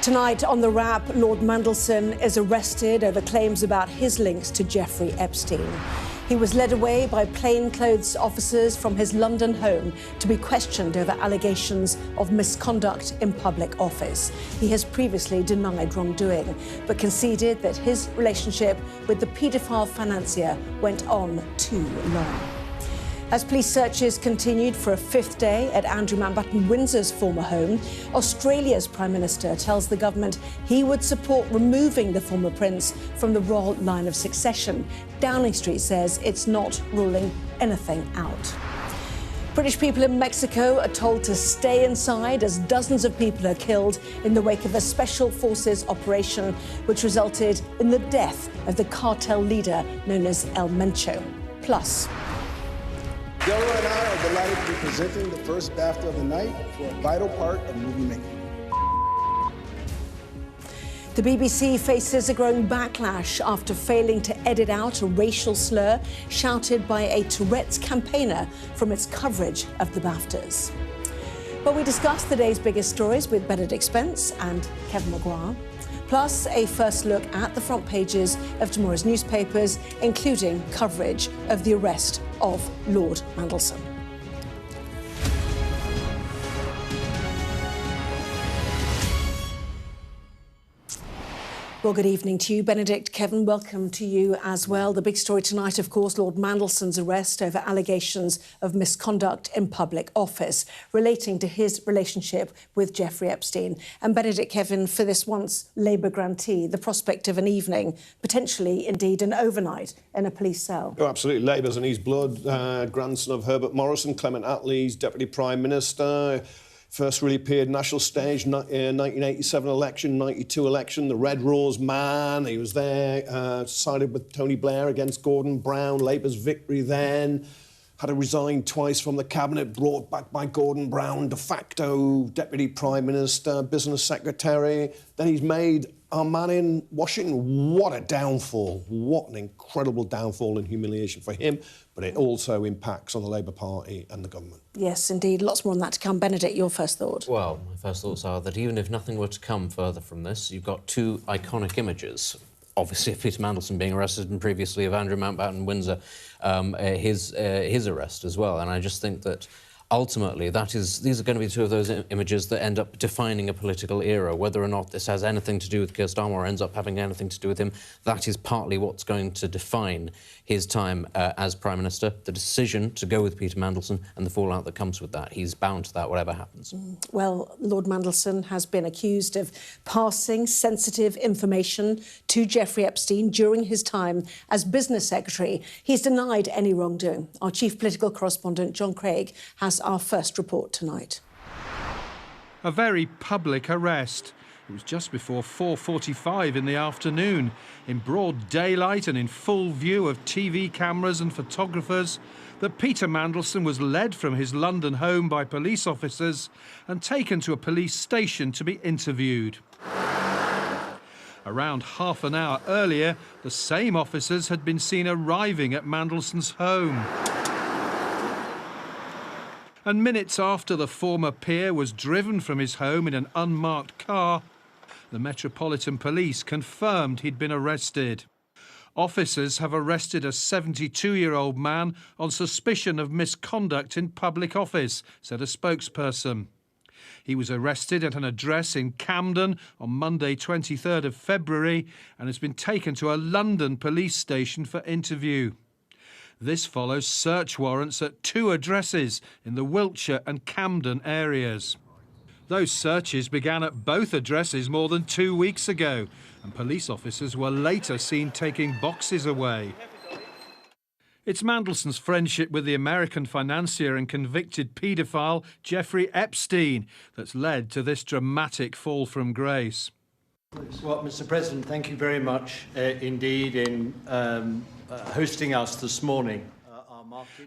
Tonight on The Wrap, Lord Mandelson is arrested over claims about his links to Jeffrey Epstein. He was led away by plainclothes officers from his London home to be questioned over allegations of misconduct in public office. He has previously denied wrongdoing, but conceded that his relationship with the paedophile financier went on too long. As police searches continued for a fifth day at Andrew Mountbatten Windsor's former home, Australia's Prime Minister tells the government he would support removing the former prince from the royal line of succession. Downing Street says it's not ruling anything out. British people in Mexico are told to stay inside as dozens of people are killed in the wake of a special forces operation which resulted in the death of the cartel leader known as El Mencho. Plus, Della and I are delighted to be presenting the first BAFTA of the night for a vital part of movie making. The BBC faces a growing backlash after failing to edit out a racial slur shouted by a Tourette's campaigner from its coverage of the BAFTAs. But we discuss the day's biggest stories with Benedict Spence and Kevin Maguire, plus a first look at the front pages of tomorrow's newspapers, including coverage of the arrest of Lord Mandelson. Well, good evening to you, Benedict. Kevin, welcome to you as well. The big story tonight, of course, Lord Mandelson's arrest over allegations of misconduct in public office relating to his relationship with Jeffrey Epstein. And Benedict, Kevin, for this once Labour grantee, the prospect of an evening, potentially indeed an overnight in a police cell. Oh, absolutely. Labour's in his blood. Grandson of Herbert Morrison, Clement Attlee's Deputy Prime Minister. First really appeared national stage, 1987 election, 92 election, the Red Rose man. He was there, sided with Tony Blair against Gordon Brown. Labour's victory then. Had to resign twice from the cabinet, brought back by Gordon Brown, de facto Deputy Prime Minister, Business Secretary. Then he's made our man in Washington. What a downfall. What an incredible downfall and humiliation for him. But it also impacts on the Labour Party and the government. Yes, indeed. Lots more on that to come. Benedict, your first thought? Well, my first thoughts are that even if nothing were to come further from this, you've got two iconic images. Obviously, of Peter Mandelson being arrested and previously of Andrew Mountbatten Windsor, his arrest as well. And I just think that ultimately these are going to be two of those images that end up defining a political era. Whether or not this has anything to do with Keir Starmer or ends up having anything to do with him, that is partly what's going to define his time as Prime Minister, the decision to go with Peter Mandelson and the fallout that comes with that. He's bound to that, whatever happens. Well, Lord Mandelson has been accused of passing sensitive information to Jeffrey Epstein during his time as Business Secretary. He's denied any wrongdoing. Our chief political correspondent, John Craig, has our first report tonight. A very public arrest. It was just before 4:45 in the afternoon, in broad daylight and in full view of TV cameras and photographers, that Peter Mandelson was led from his London home by police officers and taken to a police station to be interviewed. Around half an hour earlier, the same officers had been seen arriving at Mandelson's home. And minutes after the former peer was driven from his home in an unmarked car, the Metropolitan Police confirmed he'd been arrested. Officers have arrested a 72-year-old man on suspicion of misconduct in public office, said a spokesperson. He was arrested at an address in Camden on Monday, 23rd of February, and has been taken to a London police station for interview. This follows search warrants at two addresses in the Wiltshire and Camden areas. Those searches began at both addresses more than 2 weeks ago, and police officers were later seen taking boxes away. It's Mandelson's friendship with the American financier and convicted paedophile Jeffrey Epstein that's led to this dramatic fall from grace. Well, Mr. President, thank you very much indeed in hosting us this morning.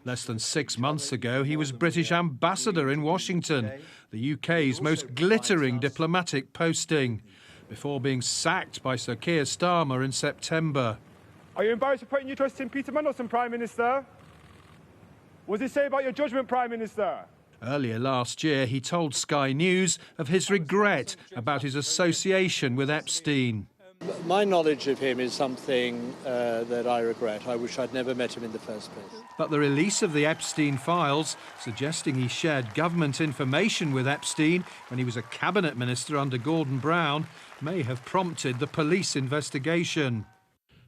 Less than 6 months ago, he was British ambassador in Washington, the UK's most glittering diplomatic posting, before being sacked by Sir Keir Starmer in September. Are you embarrassed for putting your trust in Peter Mandelson, Prime Minister? What does it say about your judgment, Prime Minister? Earlier last year, he told Sky News of his regret about his association with Epstein. My knowledge of him is something that I regret. I wish I'd never met him in the first place. But the release of the Epstein files, suggesting he shared government information with Epstein when he was a cabinet minister under Gordon Brown, may have prompted the police investigation.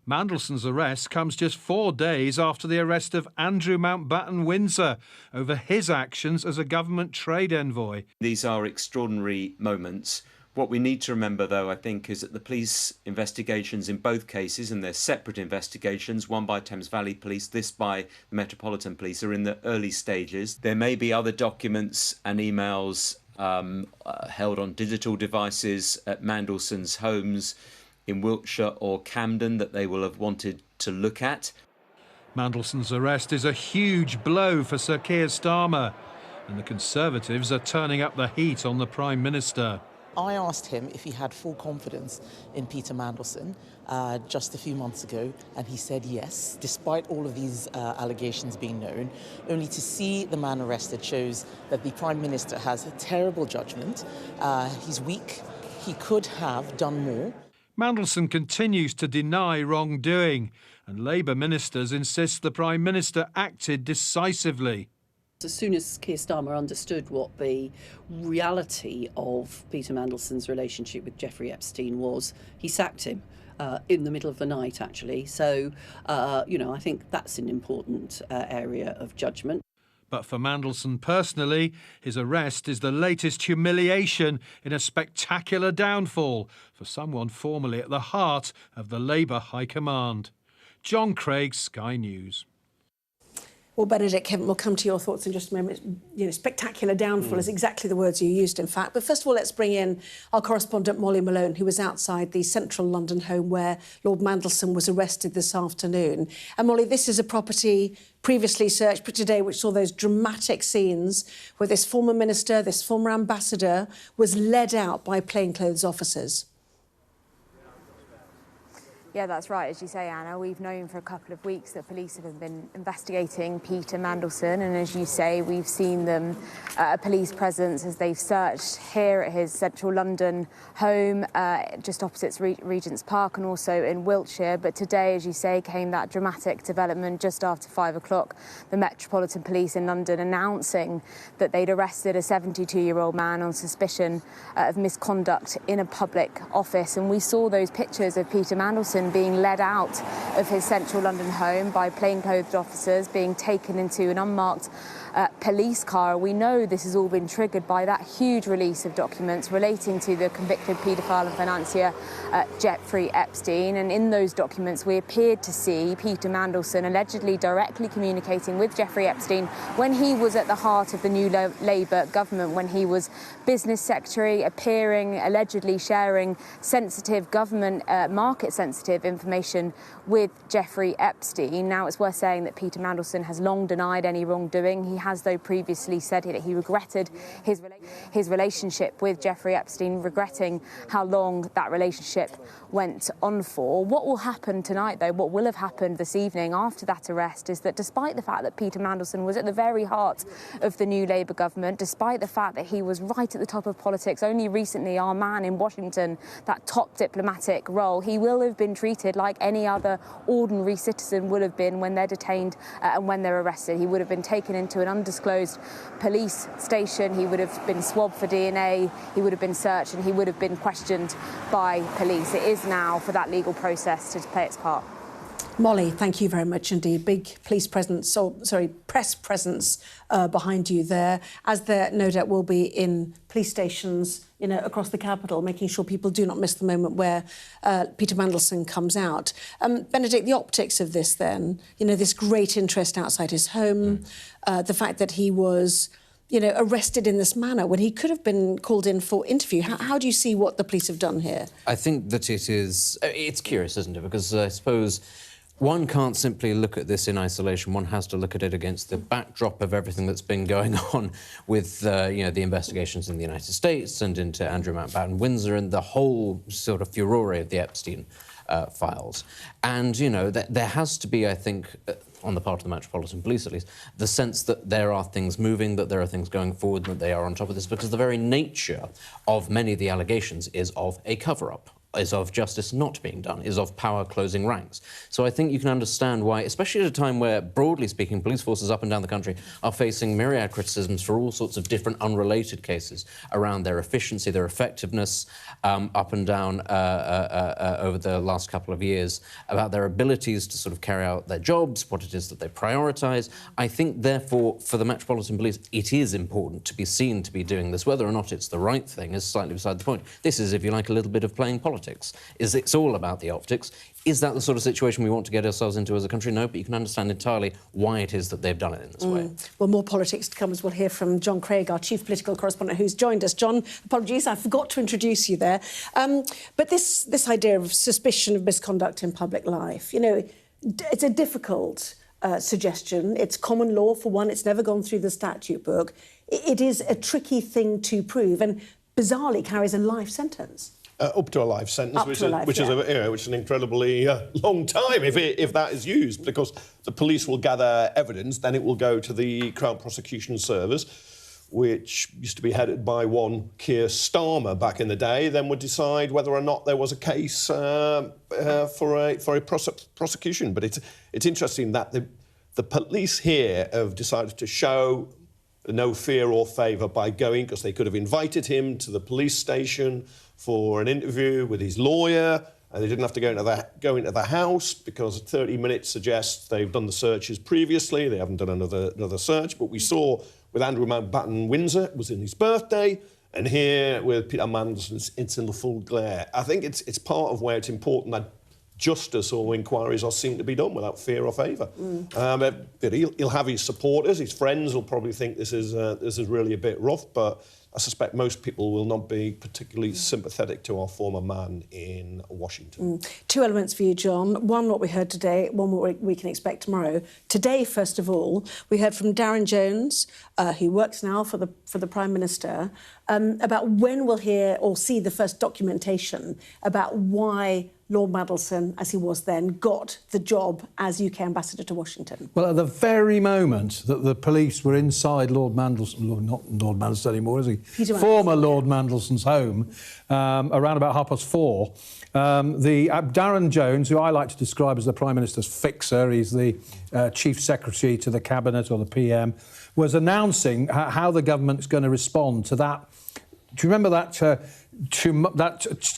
Mandelson's arrest comes just 4 days after the arrest of Andrew Mountbatten Windsor over his actions as a government trade envoy. These are extraordinary moments. What we need to remember, though, I think, is that the police investigations in both cases, and they're separate investigations, one by Thames Valley Police, this by the Metropolitan Police, are in the early stages. There may be other documents and emails held on digital devices at Mandelson's homes in Wiltshire or Camden that they will have wanted to look at. Mandelson's arrest is a huge blow for Sir Keir Starmer, and the Conservatives are turning up the heat on the Prime Minister. I asked him if he had full confidence in Peter Mandelson just a few months ago, and he said yes, despite all of these allegations being known. Only to see the man arrested shows that the Prime Minister has a terrible judgment. He's weak. He could have done more. Mandelson continues to deny wrongdoing, and Labour ministers insist the Prime Minister acted decisively. As soon as Keir Starmer understood what the reality of Peter Mandelson's relationship with Jeffrey Epstein was, he sacked him in the middle of the night, actually. So, I think that's an important area of judgment. But for Mandelson personally, his arrest is the latest humiliation in a spectacular downfall for someone formerly at the heart of the Labour High Command. John Craig, Sky News. Well, Benedict, Kevin, we'll come to your thoughts in just a moment. Spectacular downfall is exactly the words you used, in fact. But first of all, let's bring in our correspondent, Molly Malone, who was outside the central London home where Lord Mandelson was arrested this afternoon. And, Molly, this is a property previously searched, but today, which saw those dramatic scenes where this former minister, this former ambassador, was led out by plainclothes officers. Yeah, that's right. As you say, Anna, we've known for a couple of weeks that police have been investigating Peter Mandelson, and as you say, we've seen them a police presence as they've searched here at his central London home, just opposite Regent's Park, and also in Wiltshire. But today, as you say, came that dramatic development just after 5 o'clock. The Metropolitan Police in London announcing that they'd arrested a 72-year-old man on suspicion of misconduct in a public office, and we saw those pictures of Peter Mandelson being led out of his central London home by plainclothes officers, being taken into an unmarked police car. We know this has all been triggered by that huge release of documents relating to the convicted paedophile and financier Jeffrey Epstein. And in those documents, we appeared to see Peter Mandelson allegedly directly communicating with Jeffrey Epstein when he was at the heart of the new Labour government, when he was business secretary, appearing, allegedly sharing sensitive government, market-sensitive information with Jeffrey Epstein. Now, it's worth saying that Peter Mandelson has long denied any wrongdoing. He has, though, previously said that he regretted his relationship with Jeffrey Epstein, regretting how long that relationship went on for. What will happen tonight, though, what will have happened this evening after that arrest, is that despite the fact that Peter Mandelson was at the very heart of the new Labour government, despite the fact that he was right at the top of politics, only recently our man in Washington, that top diplomatic role, he will have been treated like any other ordinary citizen would have been when they're detained and when they're arrested. He would have been taken into an undisclosed police station, he would have been swabbed for DNA, he would have been searched, and he would have been questioned by police. It is now for that legal process to play its part. Molly, thank you very much indeed. Big police presence, press presence behind you there, as there no doubt will be in police stations, across the capital, making sure people do not miss the moment where Peter Mandelson comes out. Benedict, the optics of this then, this great interest outside his home, the fact that he was, arrested in this manner when he could have been called in for interview. How do you see what the police have done here? I think that it's curious, isn't it? Because I suppose one can't simply look at this in isolation. One has to look at it against the backdrop of everything that's been going on with, the investigations in the United States and into Andrew Mountbatten Windsor and the whole sort of furore of the Epstein files. And, there has to be, I think, on the part of the Metropolitan Police at least, the sense that there are things moving, that there are things going forward, and that they are on top of this, because the very nature of many of the allegations is of a cover-up, is of justice not being done, is of power closing ranks. So I think you can understand why, especially at a time where, broadly speaking, police forces up and down the country are facing myriad criticisms for all sorts of different unrelated cases around their efficiency, their effectiveness, up and down over the last couple of years, about their abilities to sort of carry out their jobs, what it is that they prioritise. I think, therefore, for the Metropolitan Police, it is important to be seen to be doing this. Whether or not it's the right thing is slightly beside the point. This is, if you like, a little bit of playing politics. It's all about the optics. Is that the sort of situation we want to get ourselves into as a country? No, but you can understand entirely why it is that they've done it in this way. Well, more politics to come, as we'll hear from John Craig, our chief political correspondent, who's joined us. John, apologies, I forgot to introduce you there. But this idea of suspicion of misconduct in public life, you know, it's a difficult suggestion. It's common law, for one. It's never gone through the statute book. It is a tricky thing to prove, and bizarrely carries a life sentence. Up to a life sentence, which is an incredibly long time if that is used, because the police will gather evidence, then it will go to the Crown Prosecution Service, which used to be headed by one Keir Starmer back in the day, then would decide whether or not there was a case for a prosecution. But it's interesting that the police here have decided to show no fear or favour by going, because they could have invited him to the police station for an interview with his lawyer, and they didn't have to go into the house, because 30 minutes suggests they've done the searches previously. They haven't done another search. But we saw with Andrew Mountbatten Windsor, it was in his birthday, and here with Peter Mandelson, it's in the full glare. I think it's part of where it's important that justice or inquiries are seen to be done without fear or favour. But he'll have his supporters, his friends will probably think this is really a bit rough, but I suspect most people will not be particularly sympathetic to our former man in Washington. Two elements for you, John. One, what we heard today, one what we can expect tomorrow. Today, first of all, we heard from Darren Jones, who works now for the Prime Minister, about when we'll hear or see the first documentation about why Lord Mandelson, as he was then, got the job as UK ambassador to Washington. Well, at the very moment that the police were inside Lord Mandelson, not Lord Mandelson anymore, is he? Former Lord Mandelson's home, around about 4:30. Darren Jones, who I like to describe as the Prime Minister's fixer, he's the Chief Secretary to the Cabinet, or the PM, was announcing how the government's going to respond to that. Do you remember that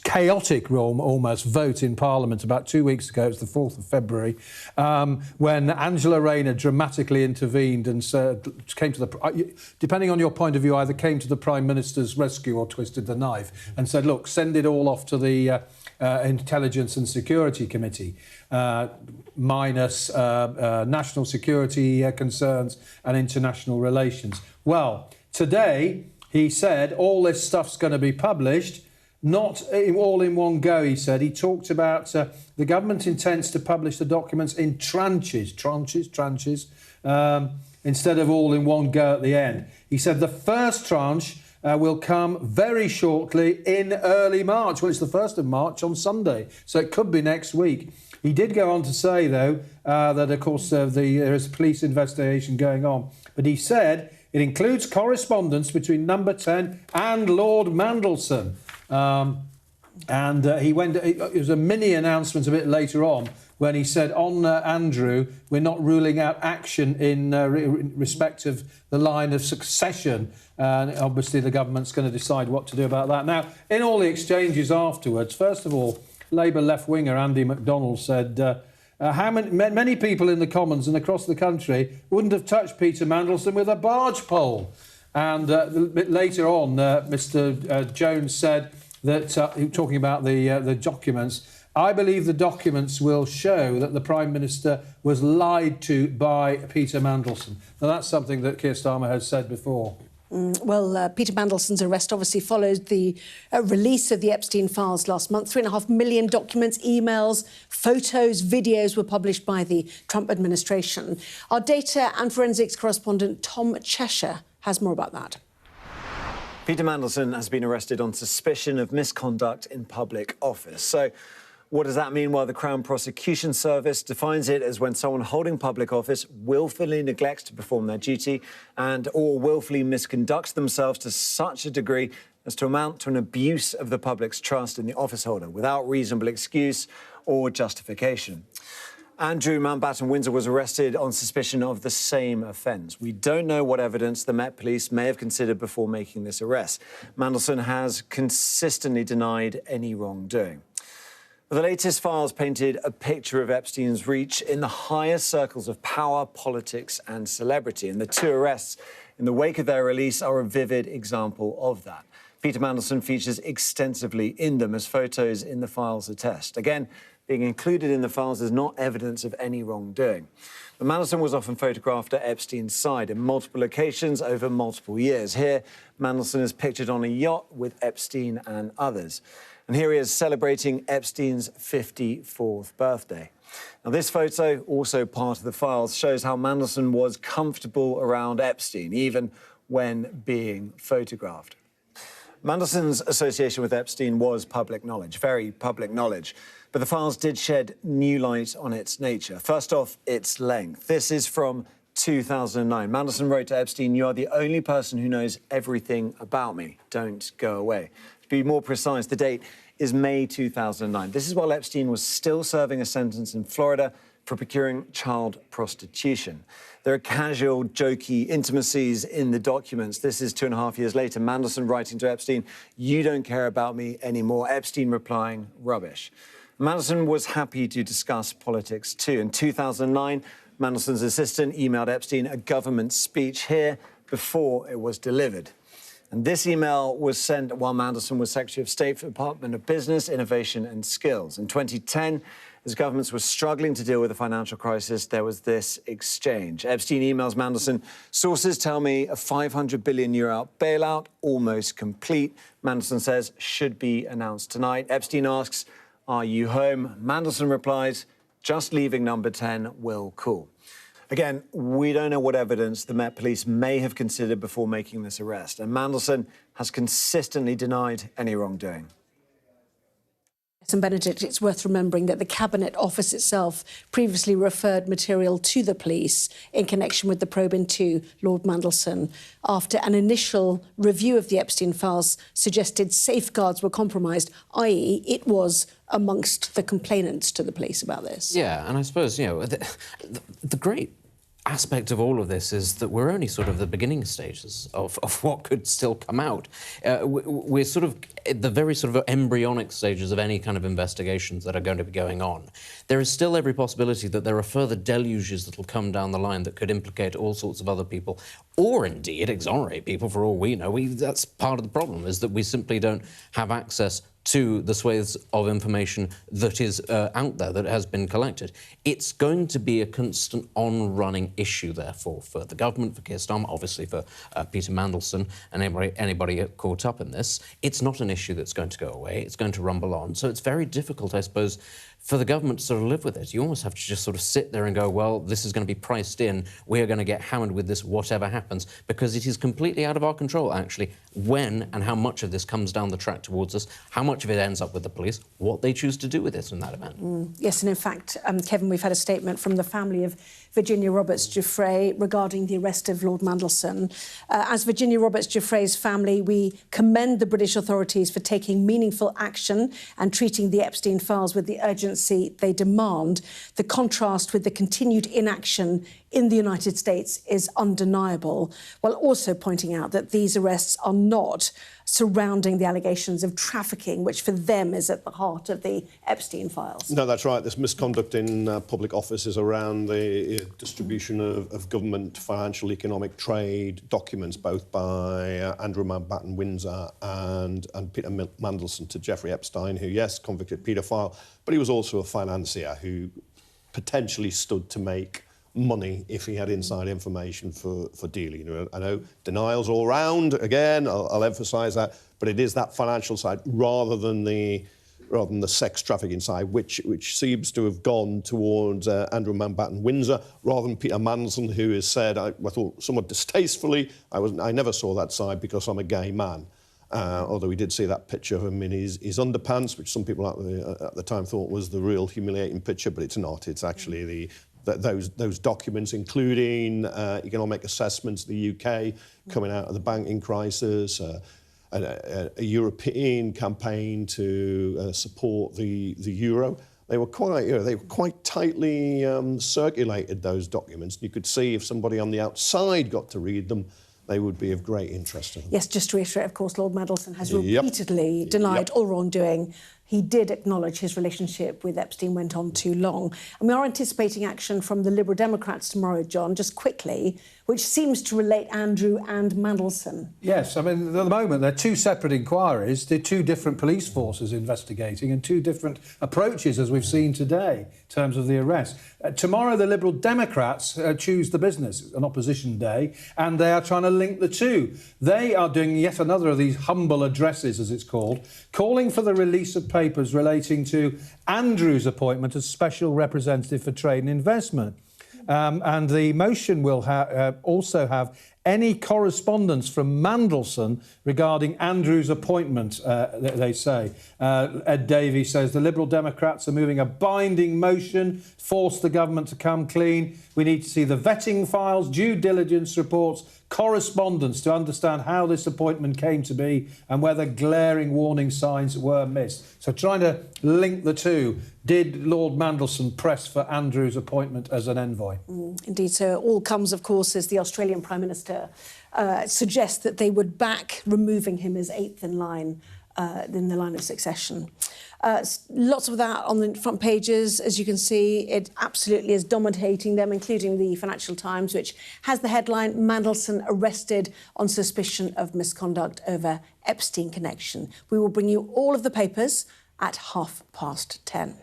chaotic almost vote in Parliament about 2 weeks ago? It was the 4th of February, when Angela Rayner dramatically intervened and came to the, depending on your point of view, either came to the Prime Minister's rescue or twisted the knife and said, look, send it all off to the Intelligence and Security Committee, minus national security concerns and international relations. Well, today he said all this stuff's going to be published, not all in one go, he said. He talked about the government intends to publish the documents in tranches, instead of all in one go at the end. He said the first tranche will come very shortly in early March. Well, it's the 1st of March on Sunday, so it could be next week. He did go on to say, though, that, of course, there is a police investigation going on. But he said it includes correspondence between Number 10 and Lord Mandelson. He went. It was a mini announcement a bit later on when he said, on Andrew, we're not ruling out action in respect of the line of succession. And obviously the government's going to decide what to do about that. Now, in all the exchanges afterwards, first of all, Labour left-winger Andy McDonald said, many people in the Commons and across the country wouldn't have touched Peter Mandelson with a barge pole. And a bit later on, Mr Jones said that, talking about the documents, I believe the documents will show that the Prime Minister was lied to by Peter Mandelson. Now, that's something that Keir Starmer has said before. Well, Peter Mandelson's arrest obviously followed the release of the Epstein files last month. 3.5 million documents, emails, photos, videos were published by the Trump administration. Our data and forensics correspondent Tom Cheshire has more about that. Peter Mandelson has been arrested on suspicion of misconduct in public office. So What does that mean? Well, the Crown Prosecution Service defines it as when someone holding public office willfully neglects to perform their duty and or willfully misconducts themselves to such a degree as to amount to an abuse of the public's trust in the office holder without reasonable excuse or justification. Andrew Mountbatten Windsor was arrested on suspicion of the same offence. We don't know what evidence the Met Police may have considered before making this arrest. Mandelson has consistently denied any wrongdoing. The latest files painted a picture of Epstein's reach in the highest circles of power, politics and celebrity. And the two arrests in the wake of their release are a vivid example of that. Peter Mandelson features extensively in them, as photos in the files attest. Again, being included in the files is not evidence of any wrongdoing. But Mandelson was often photographed at Epstein's side in multiple locations over multiple years. Here, Mandelson is pictured on a yacht with Epstein and others. And here he is celebrating Epstein's 54th birthday. Now, this photo, also part of the files, shows how Mandelson was comfortable around Epstein, even when being photographed. Mandelson's association with Epstein was public knowledge, very public knowledge. But the files did shed new light on its nature. First off, its length. This is from 2009. Mandelson wrote to Epstein, "You are the only person who knows everything about me. Don't go away." To be more precise, the date is May 2009. This is while Epstein was still serving a sentence in Florida for procuring child prostitution. There are casual, jokey intimacies in the documents. This is 2.5 years later. Mandelson writing to Epstein, "You don't care about me anymore." Epstein replying, "Rubbish." Mandelson was happy to discuss politics too. In 2009, Mandelson's assistant emailed Epstein a government speech here before it was delivered. And this email was sent while Mandelson was Secretary of State for the Department of Business, Innovation and Skills. In 2010, as governments were struggling to deal with the financial crisis, there was this exchange. Epstein emails Mandelson, "Sources tell me a €500 billion bailout, almost complete." Mandelson says, "Should be announced tonight." Epstein asks, "Are you home?" Mandelson replies, "Just leaving number 10, will call." Again, we don't know what evidence the Met Police may have considered before making this arrest, and Mandelson has consistently denied any wrongdoing. And Benedict, it's worth remembering that the Cabinet Office itself previously referred material to the police in connection with the probe into Lord Mandelson after an initial review of the Epstein files suggested safeguards were compromised, i.e. it was amongst the complainants to the police about this. Yeah, and I suppose, you know, the great aspect of all of this is that we're only sort of the beginning stages of what could still come out. We're sort of at the very sort of embryonic stages of any kind of investigations that are going to be going on. There is still every possibility that there are further deluges that will come down the line that could implicate all sorts of other people, or indeed exonerate people for all we know. That's part of the problem, is that we simply don't have access to the swathes of information that is out there, that has been collected. It's going to be a constant on-running issue, therefore, for the government, for Keir Starmer, obviously for Peter Mandelson and anybody caught up in this. It's not an issue that's going to go away. It's going to rumble on. So it's very difficult, I suppose, for the government to sort of live with it. You almost have to just sort of sit there and go, well, this is going to be priced in. We're going to get hammered with this whatever happens, because it is completely out of our control, actually, when and how much of this comes down the track towards us, how much of it ends up with the police, what they choose to do with it in that event. Yes, and in fact, Kevin, we've had a statement from the family of Virginia Roberts-Giuffre regarding the arrest of Lord Mandelson. As Virginia Roberts-Giuffre's family, we commend the British authorities for taking meaningful action and treating the Epstein files with the urgency they demand. The contrast with the continued inaction in the United States is undeniable, while also pointing out that these arrests are not surrounding the allegations of trafficking, which for them is at the heart of the Epstein files. No, that's right. This misconduct in public office is around the distribution of government financial economic trade documents, both by Andrew Mountbatten Windsor and Peter Mandelson to Jeffrey Epstein, who, yes, convicted paedophile, but he was also a financier who potentially stood to make money if he had inside information for dealing. You know, I know denials all round, again, I'll emphasise that, but it is that financial side rather than the sex trafficking side, which seems to have gone towards Andrew Mountbatten Windsor rather than Peter Mandelson, who has said, I thought somewhat distastefully, I never saw that side because I'm a gay man. although we did see that picture of him in his underpants, which some people at the time thought was the real humiliating picture, but it's not. It's actually those documents, including economic assessments of the UK coming out of the banking crisis, a European campaign to support the euro. They were quite tightly circulated, those documents. You could see if somebody on the outside got to read them, they would be of great interest to them. Yes, just to reiterate, of course, Lord Mandelson has repeatedly denied all wrongdoing. He did acknowledge his relationship with Epstein went on too long. And we are anticipating action from the Liberal Democrats tomorrow, John, just quickly, which seems to relate Andrew and Mandelson. Yes, I mean, at the moment, they're two separate inquiries. They're two different police forces investigating and two different approaches, as we've seen today, in terms of the arrest. Tomorrow, the Liberal Democrats choose the business, an opposition day, and they are trying to link the two. They are doing yet another of these humble addresses, as it's called, calling for the release of papers relating to Andrew's appointment as Special Representative for Trade and Investment. And the motion will also have any correspondence from Mandelson regarding Andrew's appointment, they say. Ed Davey says the Liberal Democrats are moving a binding motion, force the government to come clean. We need to see the vetting files, due diligence reports, correspondence to understand how this appointment came to be and whether glaring warning signs were missed. So trying to link the two. Did Lord Mandelson press for Andrew's appointment as an envoy? Indeed, so it all comes, of course, as the Australian Prime Minister suggests that they would back removing him as eighth in line in the line of succession. Lots of that on the front pages, as you can see. It absolutely is dominating them, including the Financial Times, which has the headline, Mandelson arrested on suspicion of misconduct over Epstein connection. We will bring you all of the papers at 10:30.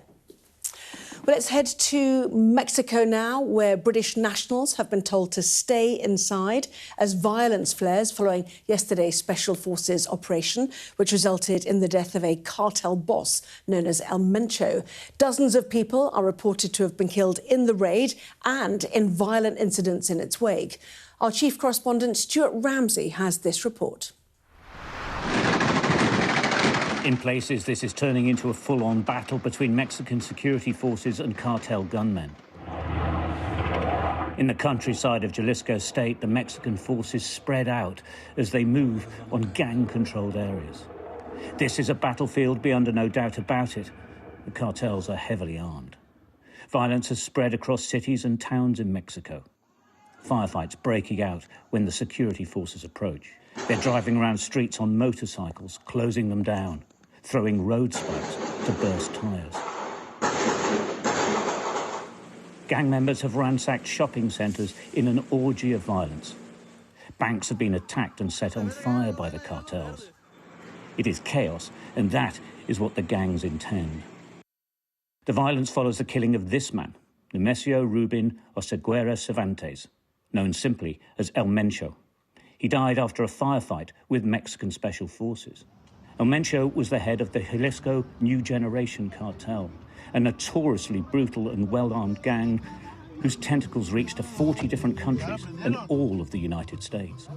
Well, let's head to Mexico now, where British nationals have been told to stay inside as violence flares following yesterday's Special Forces operation, which resulted in the death of a cartel boss known as El Mencho. Dozens of people are reported to have been killed in the raid and in violent incidents in its wake. Our chief correspondent, Stuart Ramsey, has this report. In places, this is turning into a full-on battle between Mexican security forces and cartel gunmen. In the countryside of Jalisco State, the Mexican forces spread out as they move on gang-controlled areas. This is a battlefield beyond a no doubt about it. The cartels are heavily armed. Violence has spread across cities and towns in Mexico. Firefights breaking out when the security forces approach. They're driving around streets on motorcycles, closing them down, throwing road spikes to burst tyres. Gang members have ransacked shopping centres in an orgy of violence. Banks have been attacked and set on fire by the cartels. It is chaos, and that is what the gangs intend. The violence follows the killing of this man, Nemesio Rubin Oseguera Cervantes, known simply as El Mencho. He died after a firefight with Mexican Special Forces. El Mencho was the head of the Jalisco New Generation cartel, a notoriously brutal and well-armed gang whose tentacles reached to 40 different countries and all of the United States.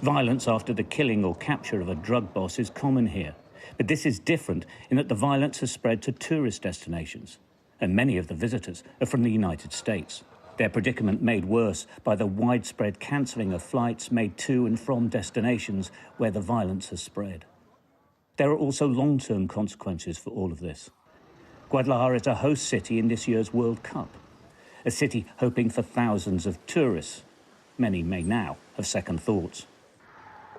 Violence after the killing or capture of a drug boss is common here, but this is different in that the violence has spread to tourist destinations, and many of the visitors are from the United States. Their predicament made worse by the widespread cancelling of flights made to and from destinations where the violence has spread. There are also long-term consequences for all of this. Guadalajara is a host city in this year's World Cup, a city hoping for thousands of tourists. Many may now have second thoughts.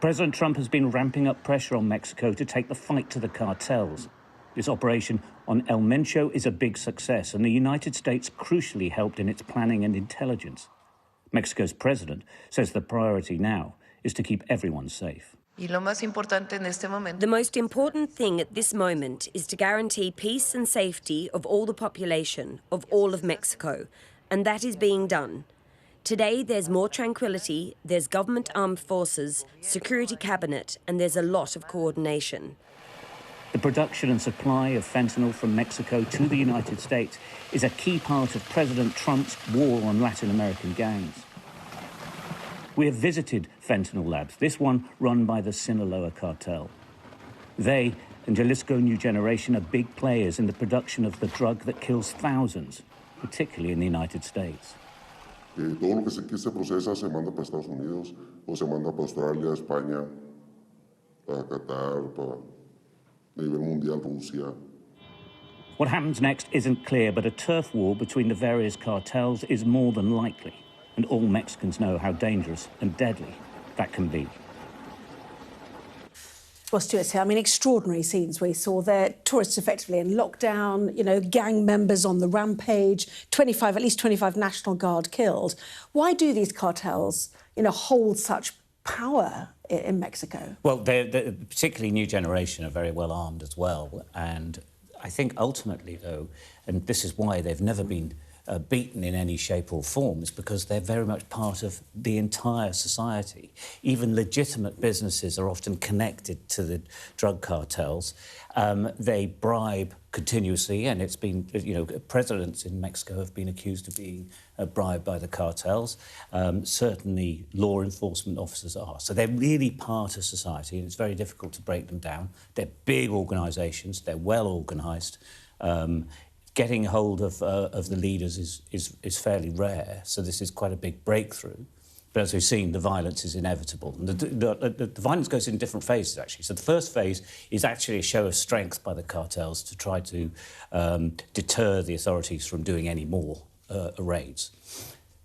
President Trump has been ramping up pressure on Mexico to take the fight to the cartels. This operation on El Mencho is a big success, and the United States crucially helped in its planning and intelligence. Mexico's president says the priority now is to keep everyone safe. The most important thing at this moment is to guarantee peace and safety of all the population, of all of Mexico, and that is being done. Today there's more tranquility, there's government armed forces, security cabinet, and there's a lot of coordination. The production and supply of fentanyl from Mexico to the United States is a key part of President Trump's war on Latin American gangs. We have visited fentanyl labs, this one run by the Sinaloa cartel. They and Jalisco New Generation are big players in the production of the drug that kills thousands, particularly in the United States. Todo lo que aquí se procesa se manda para Estados Unidos o se manda para Australia, España, para Qatar, para nivel mundial, Rusia. What happens next isn't clear, but a turf war between the various cartels is more than likely, and all Mexicans know how dangerous and deadly that can be. Well, Stuart's here. I mean, extraordinary scenes we saw there. Tourists effectively in lockdown, you know, gang members on the rampage, at least 25 National Guard killed. Why do these cartels, you know, hold such power in Mexico? Well, they're particularly New Generation are very well armed as well. And I think ultimately, though, and this is why they've never been beaten in any shape or form, is because they're very much part of the entire society. Even legitimate businesses are often connected to the drug cartels. They bribe continuously, and it's been, you know, presidents in Mexico have been accused of being bribed by the cartels. Certainly law enforcement officers are. So they're really part of society, and it's very difficult to break them down. They're big organisations, they're well organised. Getting hold of the leaders is fairly rare, so this is quite a big breakthrough. But as we've seen, the violence is inevitable. And the violence goes in different phases, actually. So the first phase is actually a show of strength by the cartels to try to deter the authorities from doing any more raids.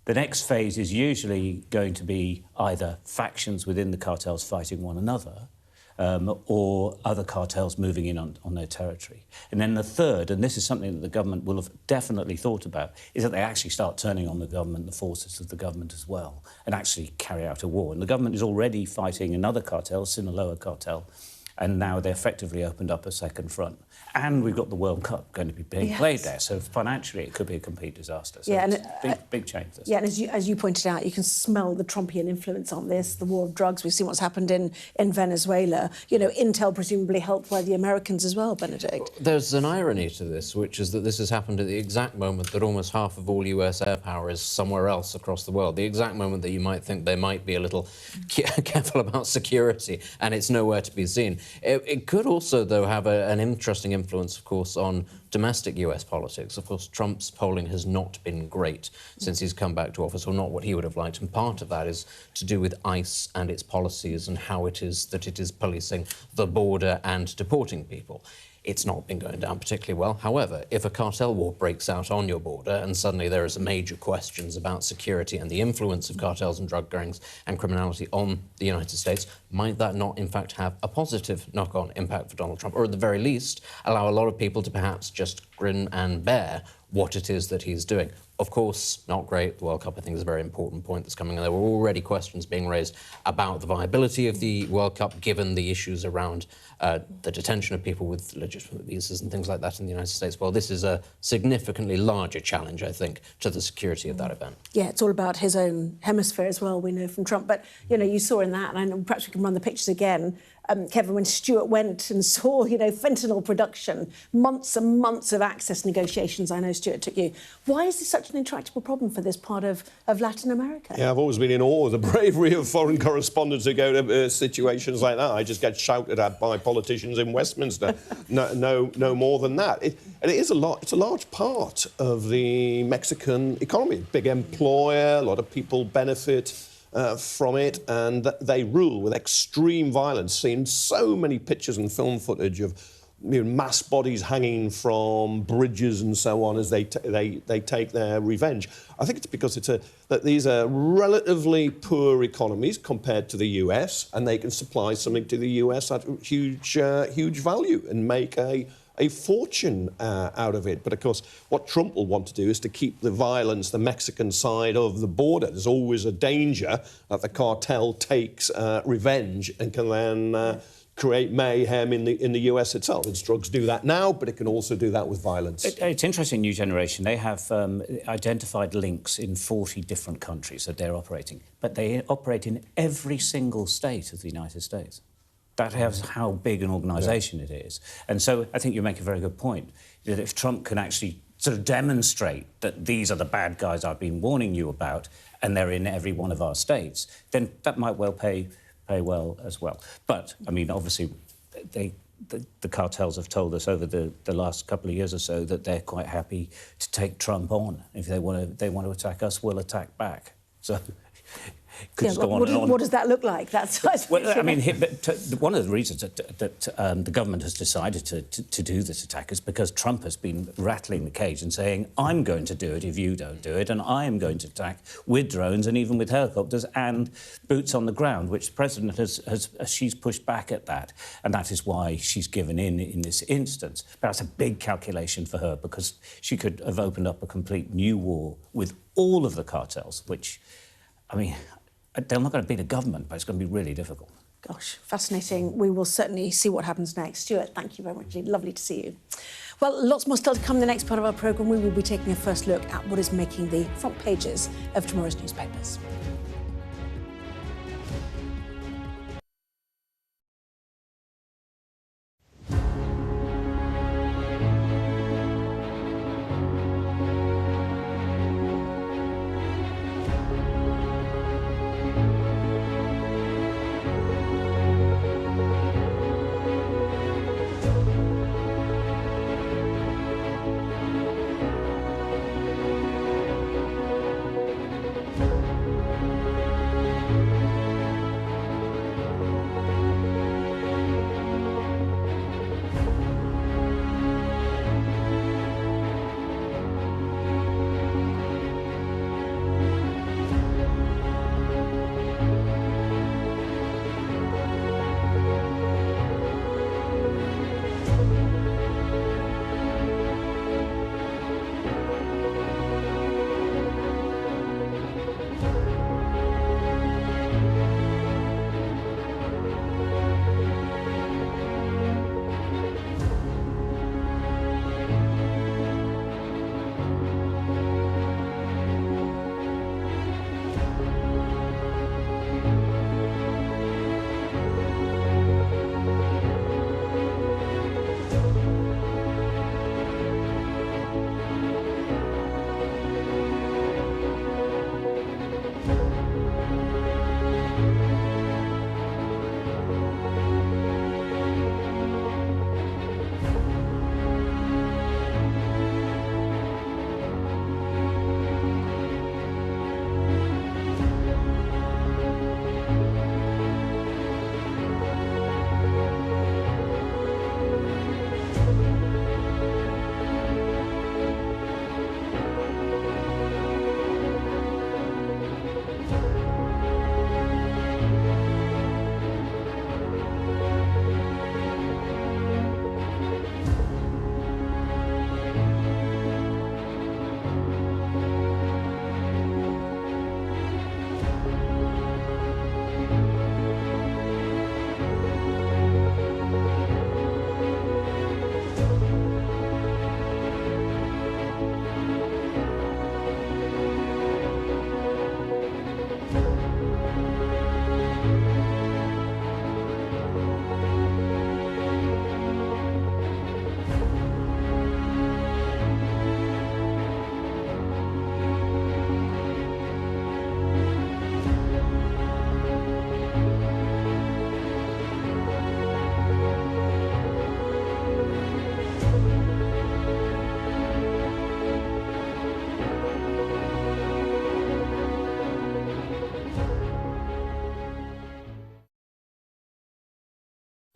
The next phase is usually going to be either factions within the cartels fighting one another, or other cartels moving in on their territory. And then the third, and this is something that the government will have definitely thought about, is that they actually start turning on the government, the forces of the government as well, and actually carry out a war. And the government is already fighting another cartel, Sinaloa cartel, and now they effectively opened up a second front. And we've got the World Cup going to be being played there, so financially it could be a complete disaster. So it's big change. This. Yeah, and as you pointed out, you can smell the Trumpian influence on this, the war of drugs. We've seen what's happened in Venezuela. You know, intel presumably helped by the Americans as well, Benedict. There's an irony to this, which is that this has happened at the exact moment that almost half of all US air power is somewhere else across the world, the exact moment that you might think they might be a little careful about security, and it's nowhere to be seen. It could also, though, have an interesting influence, of course, on domestic US politics. Of course, Trump's polling has not been great since he's come back to office, or not what he would have liked, and part of that is to do with ICE and its policies and how it is that it is policing the border and deporting people. It's not been going down particularly well. However, if a cartel war breaks out on your border and suddenly there is major questions about security and the influence of cartels and drug gangs and criminality on the United States, might that not, in fact, have a positive knock-on impact for Donald Trump, or at the very least, allow a lot of people to perhaps just grin and bear what it is that he's doing? Of course, not great. The World Cup, I think, is a very important point that's coming. And there were already questions being raised about the viability of the World Cup, given the issues around the detention of people with legitimate visas and things like that in the United States. Well, this is a significantly larger challenge, I think, to the security of that event. Yeah, it's all about his own hemisphere as well, we know from Trump. But, you know, you saw in that, and I know perhaps we can run the pictures again, Kevin, when Stuart went and saw, you know, fentanyl production, months and months of access negotiations, I know Stuart took you. Why is this such an intractable problem for this part of Latin America? Yeah, I've always been in awe of the bravery of foreign correspondents who go to situations like that. I just get shouted at by politicians in Westminster. No more than that. And it is it's a large part of the Mexican economy. Big employer, a lot of people benefit from it, and they rule with extreme violence. Seen so many pictures and film footage of, you know, mass bodies hanging from bridges and so on as they take their revenge. I think it's because that these are relatively poor economies compared to the US, and they can supply something to the US at huge value and make a fortune out of it. But of course, what Trump will want to do is to keep the violence the Mexican side of the border. There's always a danger that the cartel takes revenge and can then create mayhem in the US itself. Its drugs do that now, but it can also do that with violence. It's interesting, New Generation. They have identified links in 40 different countries that they're operating, but they operate in every single state of the United States. That has how big an organisation it is. And so I think you make a very good point, that if Trump can actually sort of demonstrate that these are the bad guys I've been warning you about, and they're in every one of our states, then that might well pay well as well. But, I mean, obviously, the cartels have told us over the last couple of years or so that they're quite happy to take Trump on. If they want to attack us, we'll attack back. So... Yeah, what does that look like? That's well, I mean, one of the reasons that the government has decided to do this attack is because Trump has been rattling the cage and saying, I'm going to do it if you don't do it, and I am going to attack with drones and even with helicopters and boots on the ground, which the President she's pushed back at that, and that is why she's given in this instance. But that's a big calculation for her, because she could have opened up a complete new war with all of the cartels, which, I mean... They're not going to beat a government, but it's going to be really difficult. Gosh, fascinating. We will certainly see what happens next. Stuart, thank you very much. Lovely to see you. Well, lots more still to come in the next part of our programme. We will be taking a first look at what is making the front pages of tomorrow's newspapers.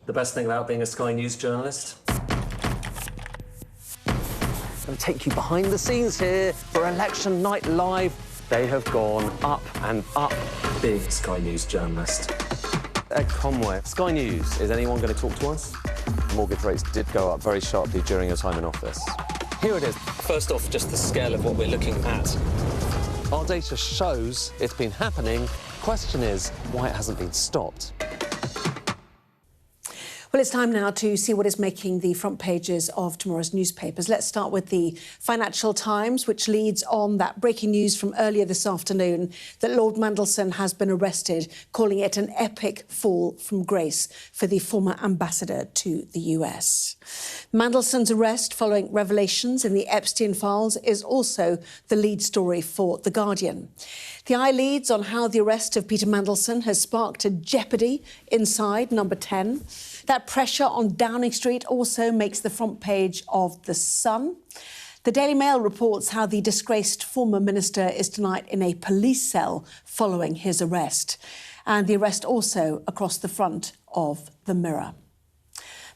The best thing about being a Sky News journalist? I'm going to take you behind the scenes here for Election Night Live. They have gone up and up. Being a Sky News journalist. Ed Conway, Sky News, is anyone going to talk to us? Mortgage rates did go up very sharply during your time in office. Here it is. First off, just the scale of what we're looking at. Our data shows it's been happening. Question is, why it hasn't been stopped. Well, it's time now to see what is making the front pages of tomorrow's newspapers. Let's start with the Financial Times, which leads on that breaking news from earlier this afternoon that Lord Mandelson has been arrested, calling it an epic fall from grace for the former ambassador to the US. Mandelson's arrest following revelations in the Epstein files is also the lead story for The Guardian. The eye leads on how the arrest of Peter Mandelson has sparked a jeopardy inside Number 10. That pressure on Downing Street also makes the front page of The Sun. The Daily Mail reports how the disgraced former minister is tonight in a police cell following his arrest. And the arrest also across the front of The Mirror.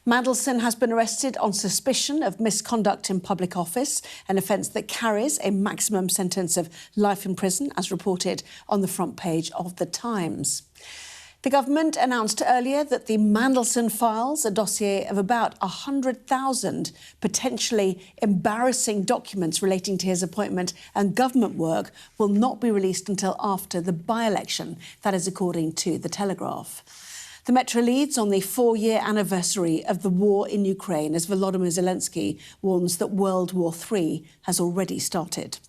Mandelson has been arrested on suspicion of misconduct in public office, an offence that carries a maximum sentence of life in prison, as reported on the front page of The Times. The government announced earlier that the Mandelson files, a dossier of about 100,000 potentially embarrassing documents relating to his appointment and government work, will not be released until after the by-election. That is according to The Telegraph. The Metro leads on the 4-year anniversary of the war in Ukraine as Volodymyr Zelensky warns that World War III has already started.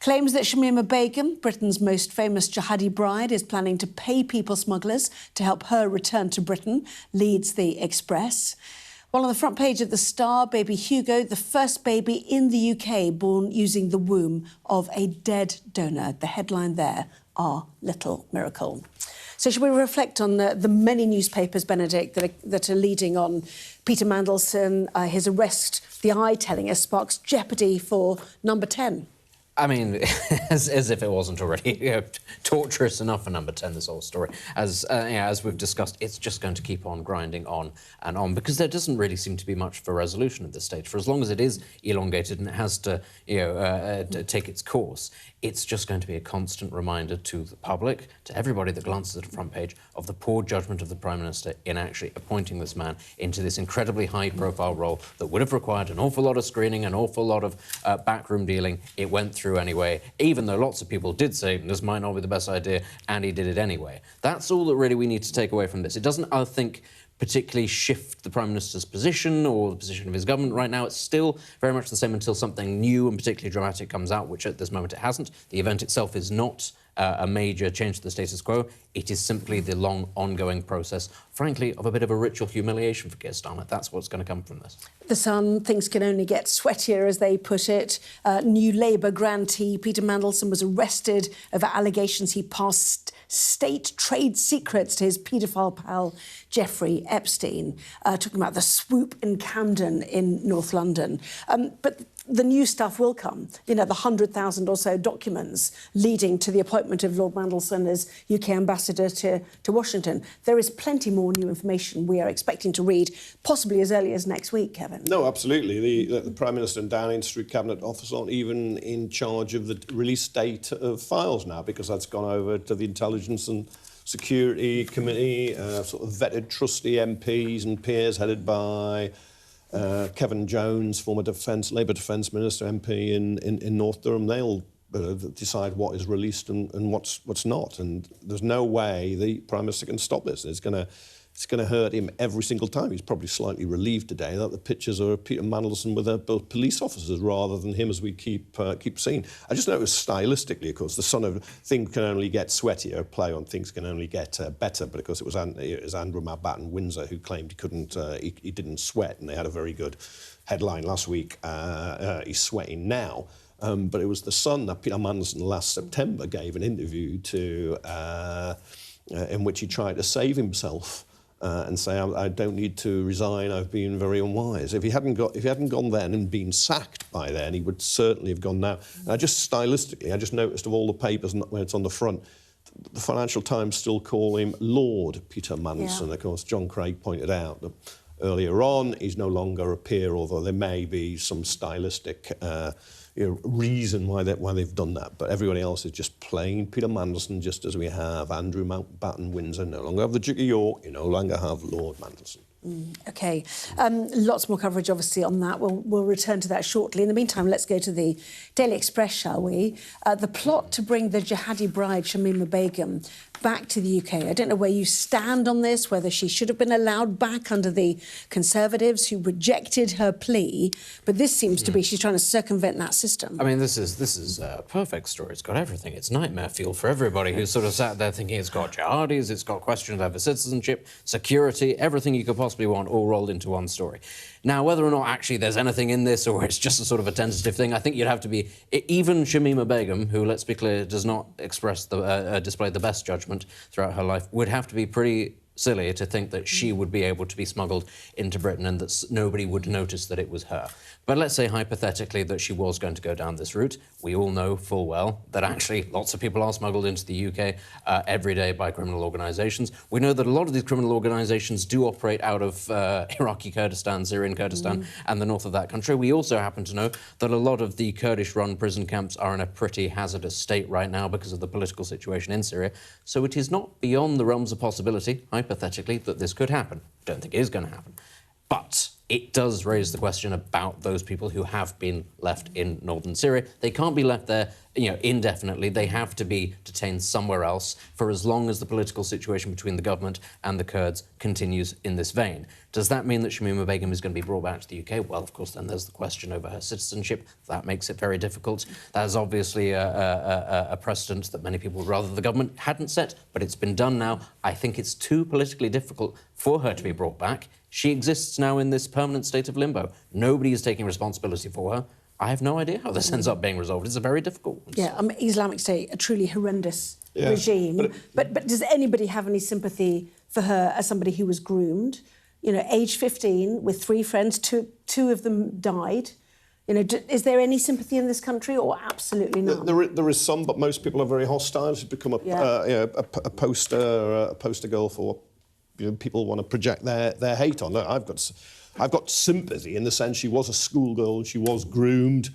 Claims that Shamima Begum, Britain's most famous jihadi bride, is planning to pay people smugglers to help her return to Britain, leads the Express. While on the front page of The Star, baby Hugo, the first baby in the UK born using the womb of a dead donor. The headline there, Our Little Miracle. So should we reflect on the many newspapers, Benedict, that are leading on Peter Mandelson, his arrest, the eye telling us sparks jeopardy for Number 10? I mean, as if it wasn't already torturous enough for Number 10, this whole story. As we've discussed, it's just going to keep on grinding on and on because there doesn't really seem to be much for resolution at this stage. For as long as it is elongated and it has to, take its course, it's just going to be a constant reminder to the public, to everybody that glances at the front page, of the poor judgment of the Prime Minister in actually appointing this man into this incredibly high-profile role that would have required an awful lot of screening, an awful lot of backroom dealing. It went through anyway, even though lots of people did say this might not be the best idea, and he did it anyway. That's all that really we need to take away from this. It doesn't, I think, particularly shift the Prime Minister's position or the position of his government right now. It's still very much the same until something new and particularly dramatic comes out, which at this moment it hasn't. The event itself is not a major change to the status quo. It is simply the long, ongoing process, frankly, of a bit of a ritual humiliation for Keir Starmer. That's what's going to come from this. The Sun, things can only get sweatier, as they put it. New Labour grantee Peter Mandelson was arrested over allegations he passed state trade secrets to his paedophile pal Jeffrey Epstein, talking about the swoop in Camden in North London. But the new stuff will come, the 100,000 or so documents leading to the appointment of Lord Mandelson as UK ambassador to Washington. There is plenty more new information we are expecting to read, possibly as early as next week, Kevin. No, absolutely. The Prime Minister and Downing Street Cabinet Office aren't even in charge of the release date of files now, because that's gone over to the Intelligence and Security Committee, sort of vetted trusty MPs and peers headed by Kevin Jones, former Labour Defence Minister, MP in North Durham. They'll decide what is released and what's not. And there's no way the Prime Minister can stop this. It's going to hurt him every single time. He's probably slightly relieved today that the pictures are Peter Mandelson with both police officers rather than him, as we keep seeing. I just noticed stylistically, of course, the son of things can only get sweatier, play on things can only get better. But of course, it was Andrew Mountbatten Windsor who claimed he didn't sweat, and they had a very good headline last week. He's sweating now. But it was the Sun that Peter Mandelson last September gave an interview to, in which he tried to save himself. And say, I don't need to resign, I've been very unwise. If he hadn't gone then and been sacked by then, he would certainly have gone now. And stylistically, I just noticed of all the papers when it's on the front, the Financial Times still call him Lord Peter Mandelson. Yeah. Of course, John Craig pointed out that earlier on, he's no longer a peer, although there may be some stylistic reason why they've done that. But everybody else is just plain Peter Mandelson, just as we have Andrew Mountbatten Windsor. No longer have the Duke of York, you no longer have Lord Mandelson. OK. Lots more coverage, obviously, on that. We'll return to that shortly. In the meantime, let's go to the Daily Express, shall we? The plot to bring the jihadi bride, Shamima Begum, back to the UK. I don't know where you stand on this, whether she should have been allowed back under the Conservatives who rejected her plea, but this seems to be she's trying to circumvent that system. I mean, this is a perfect story. It's got everything. It's nightmare fuel for everybody who's sort of sat there thinking it's got jihadis, it's got questions over citizenship, security, everything you could possibly want all rolled into one story. Now, whether or not actually there's anything in this or it's just a sort of a tentative thing, I think you'd have to be... Even Shamima Begum, who, let's be clear, does not express display the best judgment throughout her life, would have to be pretty silly to think that she would be able to be smuggled into Britain and that nobody would notice that it was her. But let's say, hypothetically, that she was going to go down this route. We all know full well that actually lots of people are smuggled into the UK every day by criminal organisations. We know that a lot of these criminal organisations do operate out of Iraqi Kurdistan, Syrian Kurdistan, and the north of that country. We also happen to know that a lot of the Kurdish-run prison camps are in a pretty hazardous state right now because of the political situation in Syria. So it is not beyond the realms of possibility, hypothetically, that this could happen. Don't think it is going to happen. But it does raise the question about those people who have been left in northern Syria. They can't be left there, you know, indefinitely. They have to be detained somewhere else for as long as the political situation between the government and the Kurds continues in this vein. Does that mean that Shamima Begum is going to be brought back to the UK? Well, of course, then there's the question over her citizenship. That makes it very difficult. That is obviously a precedent that many people would rather the government hadn't set, but it's been done now. I think it's too politically difficult for her to be brought back. She exists now in this permanent state of limbo. Nobody is taking responsibility for her. I have no idea how this ends up being resolved. It's a very difficult one. Yeah, Islamic State, a truly horrendous regime. But does anybody have any sympathy for her as somebody who was groomed? You know, age 15, with 3 friends, two of them died. You know, is there any sympathy in this country, or absolutely none? There is some, but most people are very hostile. She's become a poster girl for... You know, people want to project their hate on her. I've got sympathy in the sense she was a schoolgirl, she was groomed,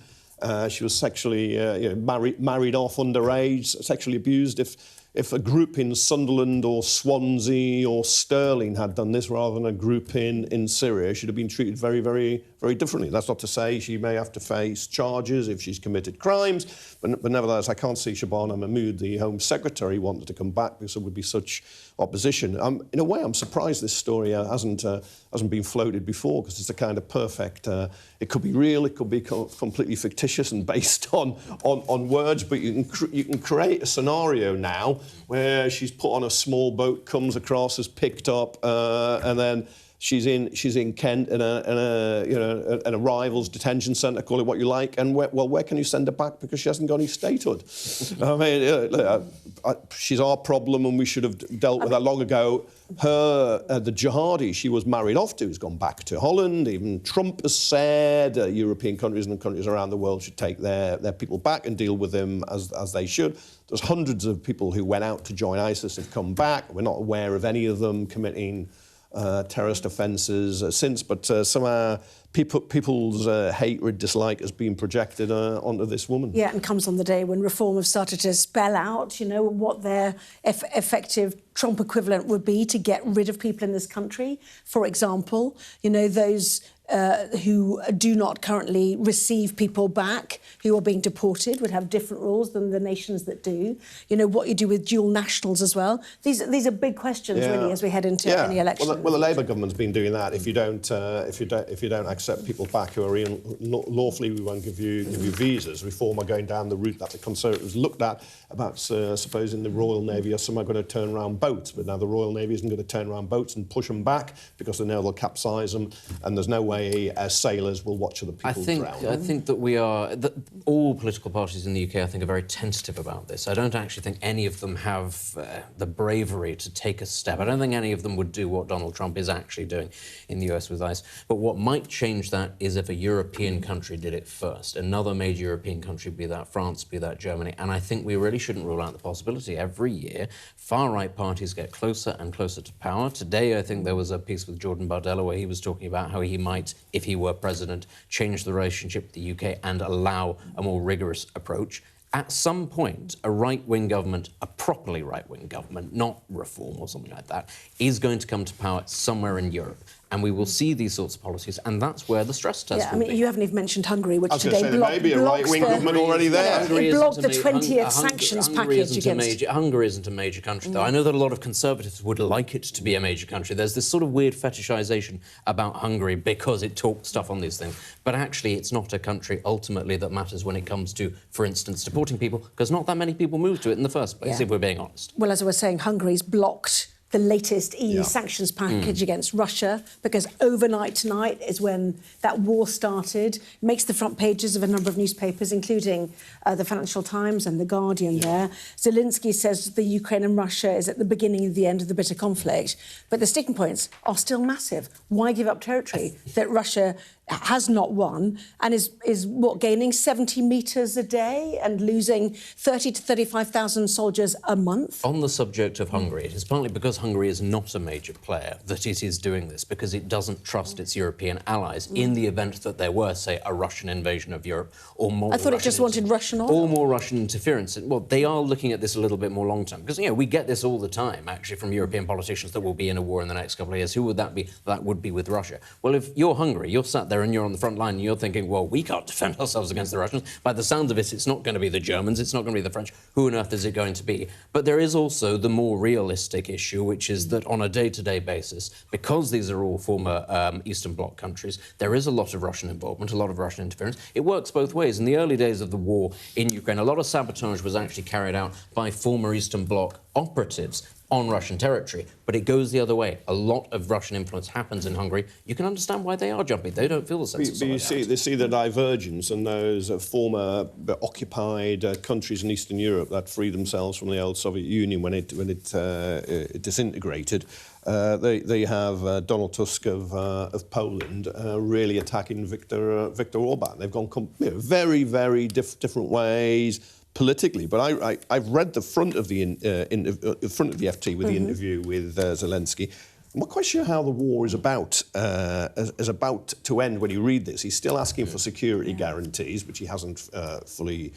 she was sexually married off underage, sexually abused. If a group in Sunderland or Swansea or Stirling had done this rather than a group in Syria, she'd have been treated very, very, very differently. That's not to say she may have to face charges if she's committed crimes, but nevertheless, I can't see Shabana Mahmood, the Home Secretary, wanted to come back because there would be such opposition. In a way, I'm surprised this story hasn't been floated before, because it's a kind of perfect... it could be real, it could be completely fictitious and based on words, but you can create a scenario now where she's put on a small boat, comes across, is picked up, and then she's in Kent in a rival's detention centre, call it what you like, and where can you send her back because she hasn't got any statehood? I mean, she's our problem, and we should have dealt with that long ago. The jihadi she was married off to has gone back to Holland. Even Trump has said European countries and countries around the world should take their people back and deal with them as they should. There's hundreds of people who went out to join ISIS have come back. We're not aware of any of them committing terrorist offences since, but somehow people's hatred, dislike has been projected onto this woman. Yeah, and comes on the day when Reform have started to spell out, you know, what their effective Trump equivalent would be to get rid of people in this country. For example, you know, those who do not currently receive people back who are being deported would have different rules than the nations that do. You know, what you do with dual nationals as well. These are big questions, really, as we head into any election. Well, the Labour government's been doing that. If you don't accept people back who are in lawfully, we won't give you visas. Reform are going down the route that the Conservatives looked at about supposing the Royal Navy are somehow going to turn around boats, but now the Royal Navy isn't going to turn around boats and push them back because they know they'll capsize them, and there's no way sailors will watch other people drown. I think that all political parties in the UK, I think, are very tentative about this. I don't actually think any of them have the bravery to take a step. I don't think any of them would do what Donald Trump is actually doing in the US with ICE. But what might change that is if a European country did it first. Another major European country, be that France, be that Germany. And I think we really shouldn't rule out the possibility. Every year, far-right parties get closer and closer to power. Today, I think there was a piece with Jordan Bardella where he was talking about how he might, if he were president, change the relationship with the UK and allow a more rigorous approach. At some point, a right-wing government, a properly right-wing government, not Reform or something like that, is going to come to power somewhere in Europe. and we will see these sorts of policies, and that's where the stress test will be. You haven't even mentioned Hungary, which I was today say, there may be a right-wing government already there. It blocked the 20th sanctions package against... Hungary isn't a major country, though. I know that a lot of Conservatives would like it to be a major country. There's this sort of weird fetishisation about Hungary because it talks stuff on these things. But actually, it's not a country, ultimately, that matters when it comes to, for instance, deporting people, because not that many people move to it in the first place, if we're being honest. Well, as I was saying, Hungary's blocked the latest EU sanctions package against Russia, because overnight tonight is when that war started. It makes the front pages of a number of newspapers, including the Financial Times and The Guardian there. Zelensky says the Ukraine and Russia is at the beginning of the end of the bitter conflict. But the sticking points are still massive. Why give up territory that Russia has not won and is what, gaining 70 metres a day and losing 30 to 35,000 soldiers a month? On the subject of Hungary, it is partly because Hungary is not a major player that it is doing this, because it doesn't trust its European allies in the event that there were, say, a Russian invasion of Europe or more... I thought it just wanted Russian oil. Or more Russian interference. Well, they are looking at this a little bit more long-term, because, you know, we get this all the time, actually, from European politicians that will be in a war in the next couple of years. Who would that be? That would be with Russia. Well, if you're Hungary, you're sat there and you're on the front line and you're thinking, well, we can't defend ourselves against the Russians. By the sound of it, it's not going to be the Germans, it's not going to be the French. Who on earth is it going to be? But there is also the more realistic issue, which is that on a day-to-day basis, because these are all former Eastern Bloc countries, there is a lot of Russian involvement, a lot of Russian interference. It works both ways. In the early days of the war in Ukraine, a lot of sabotage was actually carried out by former Eastern Bloc operatives on Russian territory, but it goes the other way. A lot of Russian influence happens in Hungary. You can understand why they are jumping. They don't feel the sense of solidarity. But you see the divergence, and those former occupied countries in Eastern Europe that freed themselves from the old Soviet Union when it disintegrated. They have Donald Tusk of Poland really attacking Viktor Orban. They've gone very, very different ways politically, but I've read the front of the FT with the interview with Zelensky. I'm not quite sure how the war is about to end when you read this. He's still asking for security guarantees, which he hasn't fully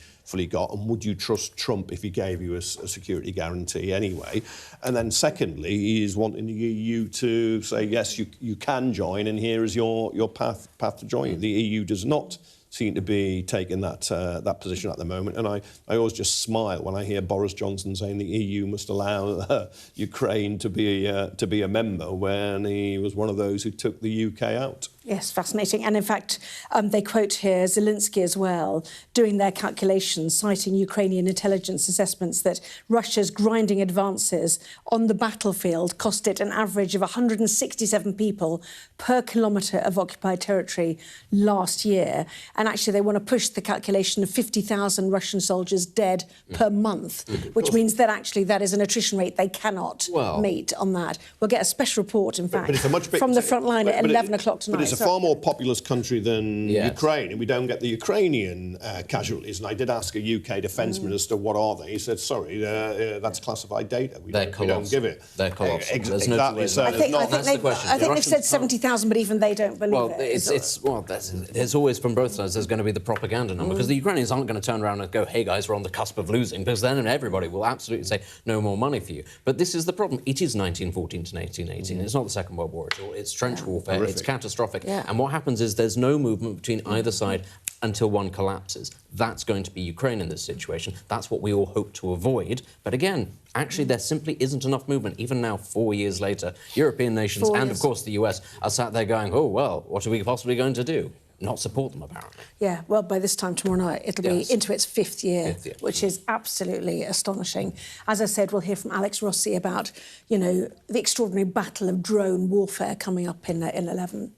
got. And would you trust Trump if he gave you a security guarantee anyway? And then secondly, he is wanting the EU to say, yes, you can join, and here is your path to join. The EU does not seem to be taking that position at the moment, and I always just smile when I hear Boris Johnson saying the EU must allow Ukraine to be a member when he was one of those who took the UK out. Yes, fascinating. And in fact, they quote here Zelensky as well, doing their calculations, citing Ukrainian intelligence assessments that Russia's grinding advances on the battlefield cost it an average of 167 people per kilometre of occupied territory last year. And actually, they want to push the calculation of 50,000 Russian soldiers dead per month, which means that actually that is an attrition rate they cannot meet on that. We'll get a special report, in fact, from the front line at 11 o'clock tonight. But it's a far more populous country than Ukraine, and we don't get the Ukrainian casualties. And I did ask a UK defence minister, what are they? He said, sorry, that's classified data. We don't give it. They're colossal. Exactly. So that's the question. I think they've said 70,000, but even they don't believe it. There's always, from both sides, there's going to be the propaganda number, because the Ukrainians aren't going to turn around and go, hey, guys, we're on the cusp of losing, because then everybody will absolutely say, no more money for you. But this is the problem. It is 1914 to 1918. It's not the Second World War at all. It's trench warfare. Horrific. It's catastrophic. And what happens is there's no movement between either side until one collapses. That's going to be Ukraine in this situation. That's what we all hope to avoid. But again, actually, there simply isn't enough movement. Even now, 4 years later, European nations and, of course, the US are sat there going, oh, well, what are we possibly going to do? Not support them, apparently. Yeah, well, by this time tomorrow night, it'll be into its fifth year, which is absolutely astonishing. As I said, we'll hear from Alex Rossi about, you know, the extraordinary battle of drone warfare coming up in 11.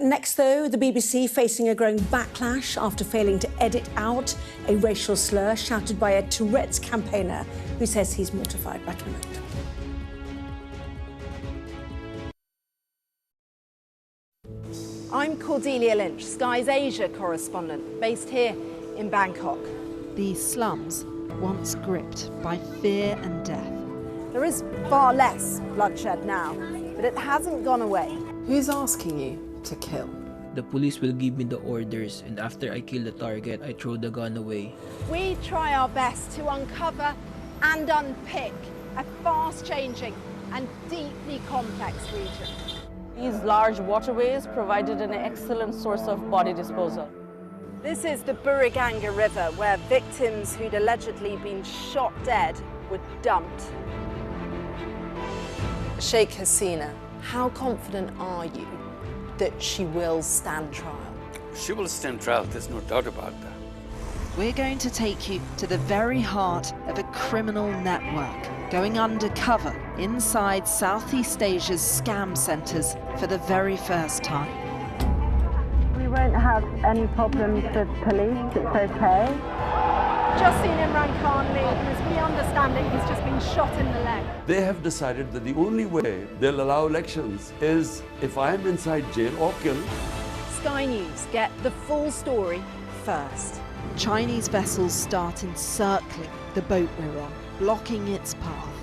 Next, though, the BBC facing a growing backlash after failing to edit out a racial slur shouted by a Tourette's campaigner who says he's mortified by Clement. I'm Cordelia Lynch, Sky's Asia correspondent, based here in Bangkok. The slums, once gripped by fear and death. There is far less bloodshed now, but it hasn't gone away. Who's asking you to kill? The police will give me the orders, and after I kill the target, I throw the gun away. We try our best to uncover and unpick a fast-changing and deeply complex region. These large waterways provided an excellent source of body disposal. This is the Buriganga River, where victims who'd allegedly been shot dead were dumped. Sheikh Hasina, how confident are you that she will stand trial? She will stand trial, there's no doubt about that. We're going to take you to the very heart of a criminal network, going undercover inside Southeast Asia's scam centres for the very first time. We won't have any problems with police, it's okay. Just seen Imran Khan leave, and as we understand it, he's just been shot in the leg. They have decided that the only way they'll allow elections is if I'm inside jail or killed. Sky News get the full story first. Chinese vessels start encircling the boat we're on, blocking its path.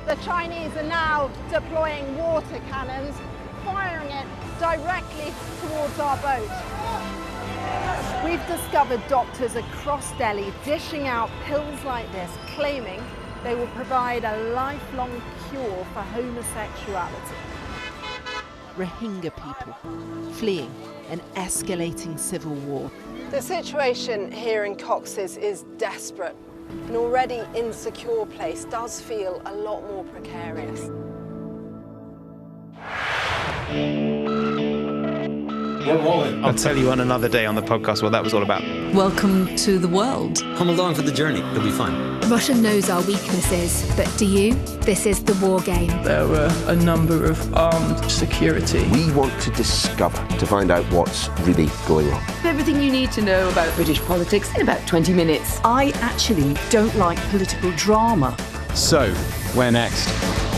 The Chinese are now deploying water cannons, firing it directly towards our boat. We've discovered doctors across Delhi dishing out pills like this, claiming they will provide a lifelong cure for homosexuality. Rohingya people fleeing an escalating civil war. The situation here in Cox's is desperate. An already insecure place does feel a lot more precarious. I'll tell you on another day on the podcast what that was all about. Welcome to the world. Come along for the journey, it'll be fun. Russia knows our weaknesses, but do you? This is the war game. There were a number of armed security. We want to discover, to find out what's really going on. Everything you need to know about British politics in about 20 minutes. I actually don't like political drama. So, where next?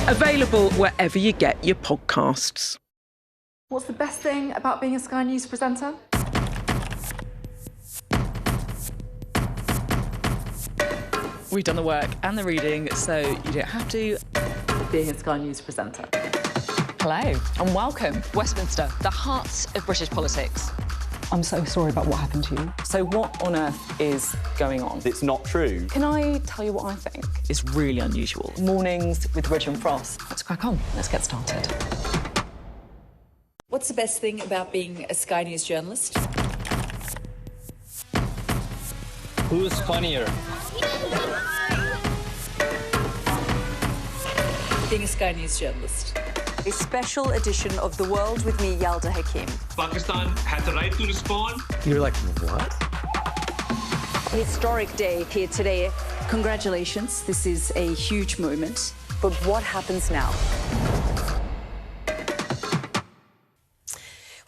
Available wherever you get your podcasts. What's the best thing about being a Sky News presenter? We've done the work and the reading, so you don't have to. Being a Sky News presenter. Hello and welcome. Westminster, the heart of British politics. I'm so sorry about what happened to you. So what on earth is going on? It's not true. Can I tell you what I think? It's really unusual. Mornings with Rich and Frost. Let's crack on. Let's get started. What's the best thing about being a Sky News journalist? Who's funnier? Being a Sky News journalist. A special edition of The World with me, Yalda Hakim. Pakistan has the right to respond. You're like, what? A historic day here today. Congratulations, this is a huge moment. But what happens now?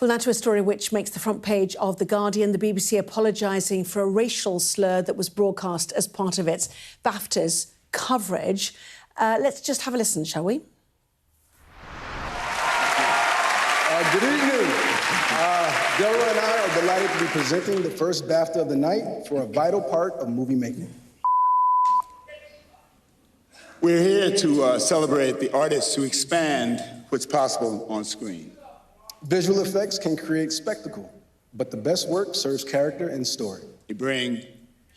Well, now to a story which makes the front page of The Guardian. The BBC apologising for a racial slur that was broadcast as part of its BAFTA's coverage. Let's just have a listen, shall we? Good evening. Deborah and I are delighted to be presenting the first BAFTA of the night for a vital part of movie making. We're here to celebrate the artists who expand what's possible on screen. Visual effects can create spectacle, but the best work serves character and story. They bring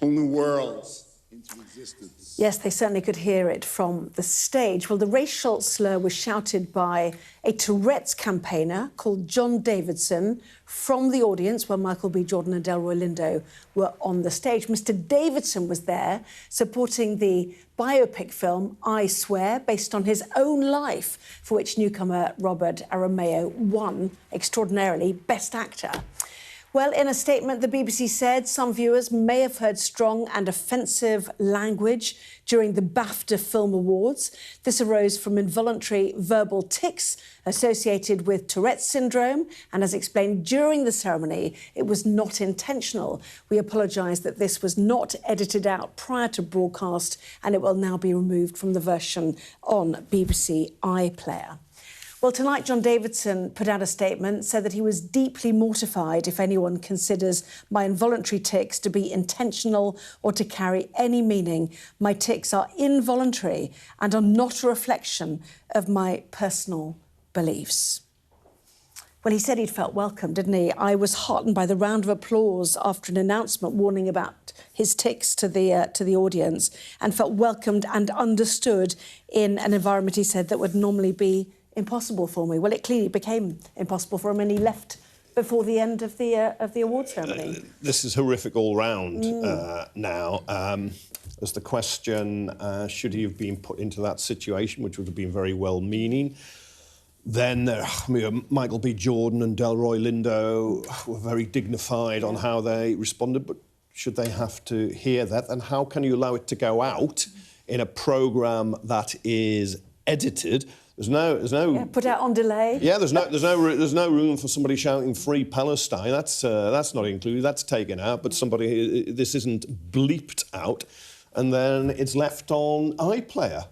whole new worlds into existence. Yes, they certainly could hear it from the stage. Well, the racial slur was shouted by a Tourette's campaigner called John Davidson from the audience where Michael B. Jordan and Delroy Lindo were on the stage. Mr. Davidson was there supporting the biopic film I Swear, based on his own life, for which newcomer Robert Aramayo won, extraordinarily, Best Actor. Well, in a statement, the BBC said some viewers may have heard strong and offensive language during the BAFTA Film Awards. This arose from involuntary verbal tics associated with Tourette's syndrome, and as explained during the ceremony, it was not intentional. We apologise that this was not edited out prior to broadcast, and it will now be removed from the version on BBC iPlayer. Well, tonight, John Davidson put out a statement, said that he was deeply mortified if anyone considers my involuntary tics to be intentional or to carry any meaning. My tics are involuntary and are not a reflection of my personal beliefs. Well, he said he'd felt welcome, didn't he? I was heartened by the round of applause after an announcement warning about his tics to the audience, and felt welcomed and understood in an environment, he said, that would normally be impossible for me. Well, it clearly became impossible for him, and he left before the end of the award ceremony. This is horrific all round now. There's the question, should he have been put into that situation, which would have been very well-meaning. Then Michael B. Jordan and Delroy Lindo were very dignified on how they responded, but should they have to hear that? And how can you allow it to go out in a programme that is edited? There's no put out on delay. Yeah, there's no room for somebody shouting "Free Palestine." That's not included. That's taken out. But this isn't bleeped out, and then it's left on iPlayer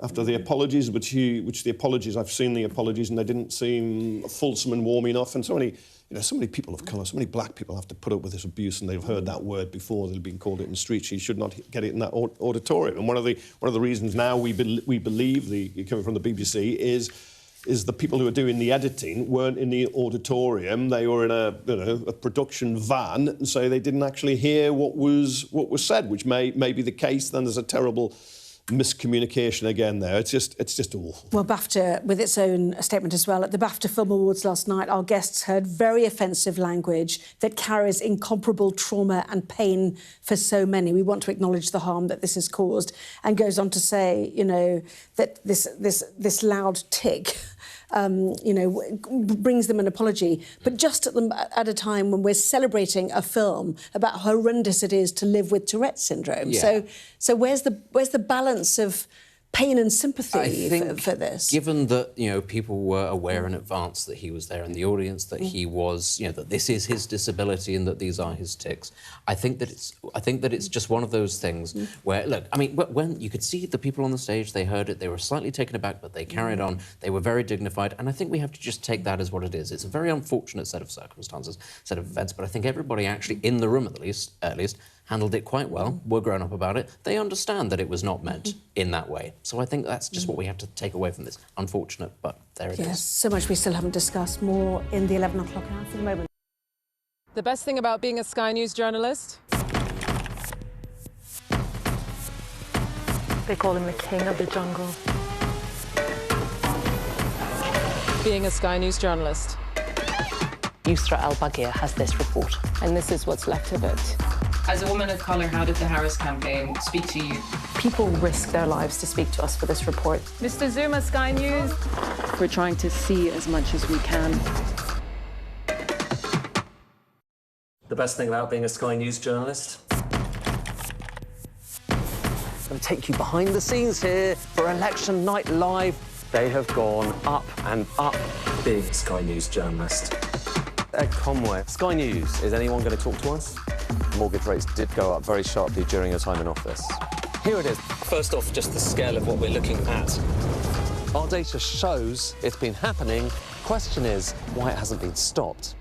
after the apologies, which the apologies, I've seen the apologies, and they didn't seem fulsome and warm enough. And so many people of colour, so many black people have to put up with this abuse, and they've heard that word before. They've been called it in the streets. You should not get it in that auditorium. And one of the reasons now we believe, coming from the BBC, is the people who are doing the editing weren't in the auditorium. They were in a production van, and so they didn't actually hear what was said, which may be the case. Then there's a terrible miscommunication again there. It's just awful. Well, BAFTA, with its own statement as well, at the BAFTA Film Awards last night, our guests heard very offensive language that carries incomparable trauma and pain for so many. We want to acknowledge the harm that this has caused, and goes on to say, that this loud tick brings them an apology, but just at a time when we're celebrating a film about how horrendous it is to live with Tourette's syndrome. Yeah. So where's the balance of pain and sympathy I think, for this? Given that people were aware in advance that he was there in the audience, that he was, that this is his disability and that these are his tics, I think that it's just one of those things where, look, I mean, when you could see the people on the stage, they heard it, they were slightly taken aback, but they carried on. They were very dignified, and I think we have to just take that as what it is. It's a very unfortunate set of circumstances, set of events, but I think everybody actually in the room, at least, handled it quite well. We're grown up about it. They understand that it was not meant in that way. So I think that's just what we have to take away from this. Unfortunate, but there it is. Yes, so much we still haven't discussed. More in the 11 o'clock hour for the moment. The best thing about being a Sky News journalist? They call him the king of the jungle. Being a Sky News journalist. Yusra Al-Baghir has this report. And this is what's left of it. As a woman of colour, how did the Harris campaign speak to you? People risk their lives to speak to us for this report. Mr. Zuma, Sky News. We're trying to see as much as we can. The best thing about being a Sky News journalist? I'm going to take you behind the scenes here for Election Night Live. They have gone up and up. Being a Sky News journalist. Ed Conway, Sky News, is anyone going to talk to us? Mortgage rates did go up very sharply during your time in office. Here it is. First off, just the scale of what we're looking at. Our data shows it's been happening. Question is why it hasn't been stopped.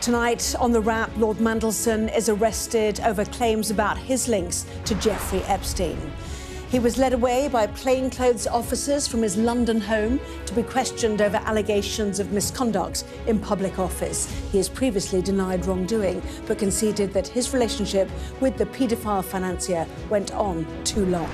Tonight on The Wrap, Lord Mandelson is arrested over claims about his links to Jeffrey Epstein. He was led away by plainclothes officers from his London home to be questioned over allegations of misconduct in public office. He has previously denied wrongdoing, but conceded that his relationship with the paedophile financier went on too long.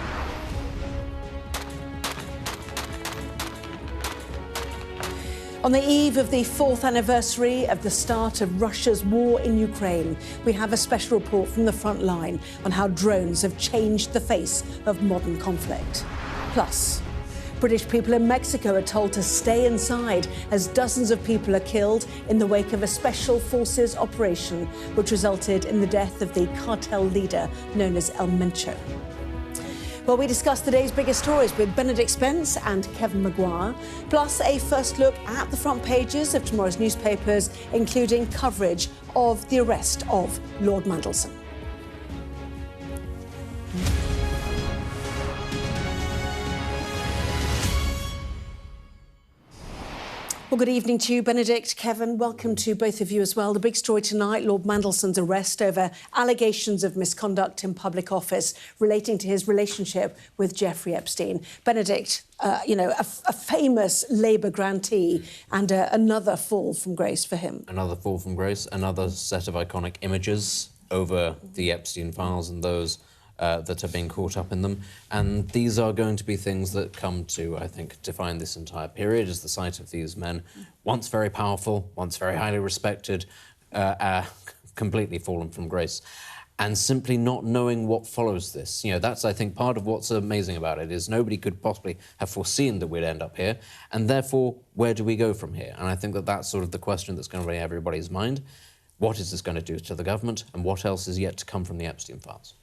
On the eve of the 4th anniversary of the start of Russia's war in Ukraine, we have a special report from the front line on how drones have changed the face of modern conflict. Plus, British people in Mexico are told to stay inside as dozens of people are killed in the wake of a special forces operation which resulted in the death of the cartel leader known as El Mencho. Well, we discuss the day's biggest stories with Benedict Spence and Kevin Maguire, plus a first look at the front pages of tomorrow's newspapers, including coverage of the arrest of Lord Mandelson. Well, good evening to you, Benedict, Kevin. Welcome to both of you as well. The big story tonight, Lord Mandelson's arrest over allegations of misconduct in public office relating to his relationship with Jeffrey Epstein. Benedict, a famous Labour grantee and another fall from grace for him. Another fall from grace, another set of iconic images over the Epstein files and those that are being caught up in them. And these are going to be things that come to, I think, define this entire period as the sight of these men, once very powerful, once very highly respected, completely fallen from grace. And simply not knowing what follows this. That's, I think, part of what's amazing about it, is nobody could possibly have foreseen that we'd end up here, and therefore, where do we go from here? And I think that that's sort of the question that's going to be in everybody's mind. What is this going to do to the government, and what else is yet to come from the Epstein files?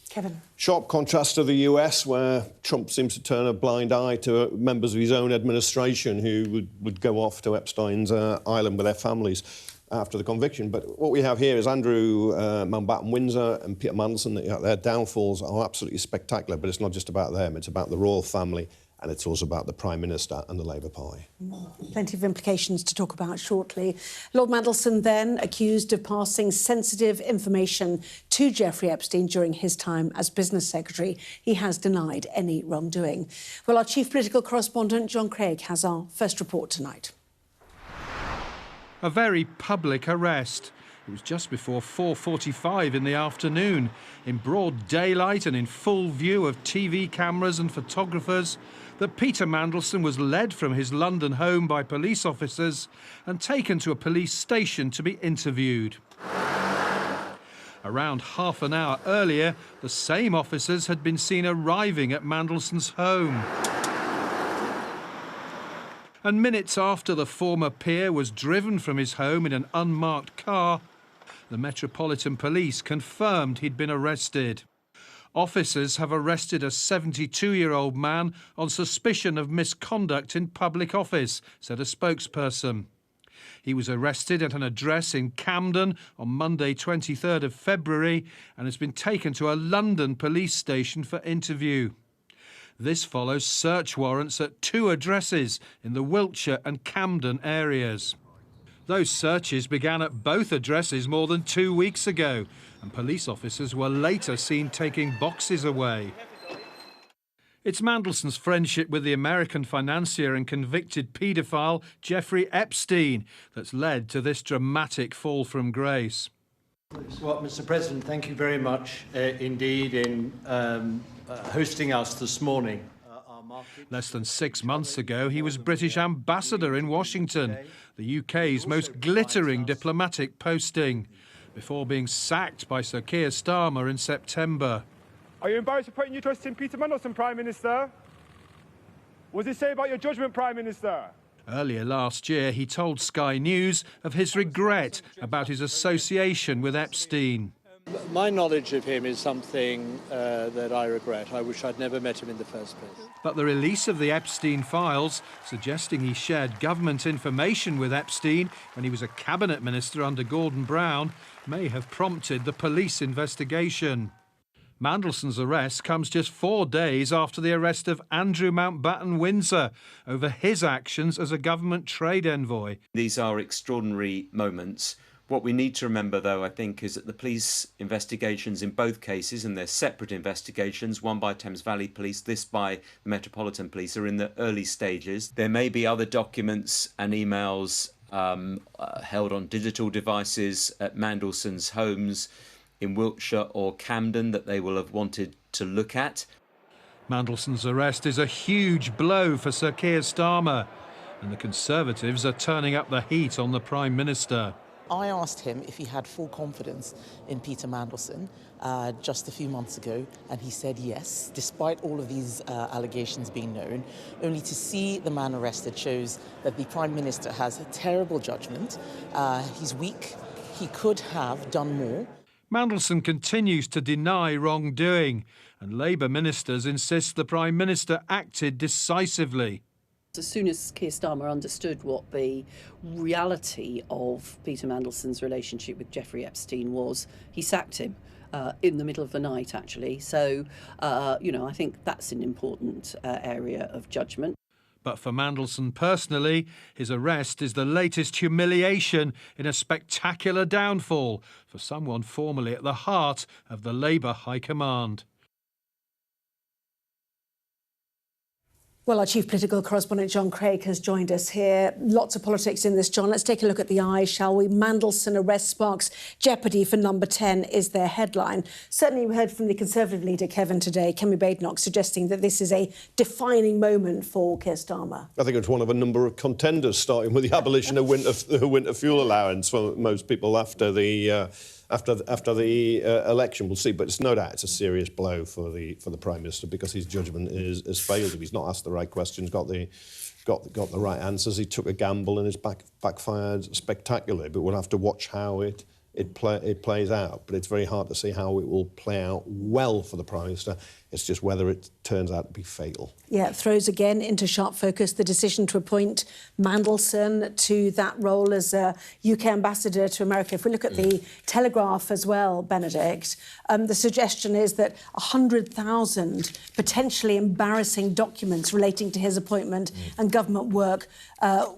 Kevin. Sharp contrast to the US, where Trump seems to turn a blind eye to members of his own administration who would go off to Epstein's island with their families after the conviction. But what we have here is Andrew Mountbatten Windsor and Peter Mandelson. Their downfalls are absolutely spectacular, but it's not just about them, it's about the royal family, and it's also about the Prime Minister and the Labour Party. Plenty of implications to talk about shortly. Lord Mandelson then accused of passing sensitive information to Jeffrey Epstein during his time as business secretary. He has denied any wrongdoing. Well, our chief political correspondent, John Craig, has our first report tonight. A very public arrest. It was just before 4:45 in the afternoon. In broad daylight and in full view of TV cameras and photographers, that Peter Mandelson was led from his London home by police officers and taken to a police station to be interviewed. Around half an hour earlier, the same officers had been seen arriving at Mandelson's home. And minutes after the former peer was driven from his home in an unmarked car, the Metropolitan Police confirmed he'd been arrested. Officers have arrested a 72-year-old man on suspicion of misconduct in public office, said a spokesperson. He was arrested at an address in Camden on Monday, 23rd of February, and has been taken to a London police station for interview. This follows search warrants at 2 addresses in the Wiltshire and Camden areas. Those searches began at both addresses more than 2 weeks ago, and police officers were later seen taking boxes away. It's Mandelson's friendship with the American financier and convicted paedophile Jeffrey Epstein that's led to this dramatic fall from grace. Well, Mr. President, thank you very much indeed in hosting us this morning. Less than 6 months ago, he was British ambassador in Washington, the UK's most glittering diplomatic posting, before being sacked by Sir Keir Starmer in September. Are you embarrassed for putting your trust in Peter Mandelson, Prime Minister? What does it say about your judgment, Prime Minister? Earlier last year, he told Sky News of his regret about his association with Epstein. My knowledge of him is something that I regret. I wish I'd never met him in the first place. But the release of the Epstein files, suggesting he shared government information with Epstein when he was a cabinet minister under Gordon Brown, may have prompted the police investigation. Mandelson's arrest comes just 4 days after the arrest of Andrew Mountbatten Windsor over his actions as a government trade envoy. These are extraordinary moments What we need to remember, though, I think, is that the police investigations in both cases, and they're separate investigations, one by Thames Valley Police, this by the Metropolitan Police, are in the early stages. There may be other documents and emails held on digital devices at Mandelson's homes in Wiltshire or Camden that they will have wanted to look at. Mandelson's arrest is a huge blow for Sir Keir Starmer, and the Conservatives are turning up the heat on the Prime Minister. I asked him if he had full confidence in Peter Mandelson just a few months ago, and he said yes, despite all of these allegations being known. Only to see the man arrested shows that the Prime Minister has a terrible judgment. He's weak. He could have done more. Mandelson continues to deny wrongdoing, and Labour ministers insist the Prime Minister acted decisively. As soon as Keir Starmer understood what the reality of Peter Mandelson's relationship with Jeffrey Epstein was, he sacked him in the middle of the night, actually. So, I think that's an important area of judgment. But for Mandelson personally, his arrest is the latest humiliation in a spectacular downfall for someone formerly at the heart of the Labour High Command. Well, our chief political correspondent, John Craig, has joined us here. Lots of politics in this, John. Let's take a look at the eyes, shall we? Mandelson arrest sparks jeopardy for number 10 is their headline. Certainly we heard from the Conservative leader, Kevin, today, Camilla Begum, suggesting that this is a defining moment for Keir Starmer. I think it's one of a number of contenders, starting with the abolition of winter fuel allowance for most people after the election. We'll see, but it's no doubt it's a serious blow for the Prime Minister, because his judgment has failed him. He's not asked the right questions, got the right answers. He took a gamble and it's backfired spectacularly. But we'll have to watch how it plays out. But it's very hard to see how it will play out well for the Prime Minister. It's just whether it turns out to be fatal. Yeah, it throws again into sharp focus the decision to appoint Mandelson to that role as UK ambassador to America. If we look at the Telegraph as well, Benedict, the suggestion is that 100,000 potentially embarrassing documents relating to his appointment and government work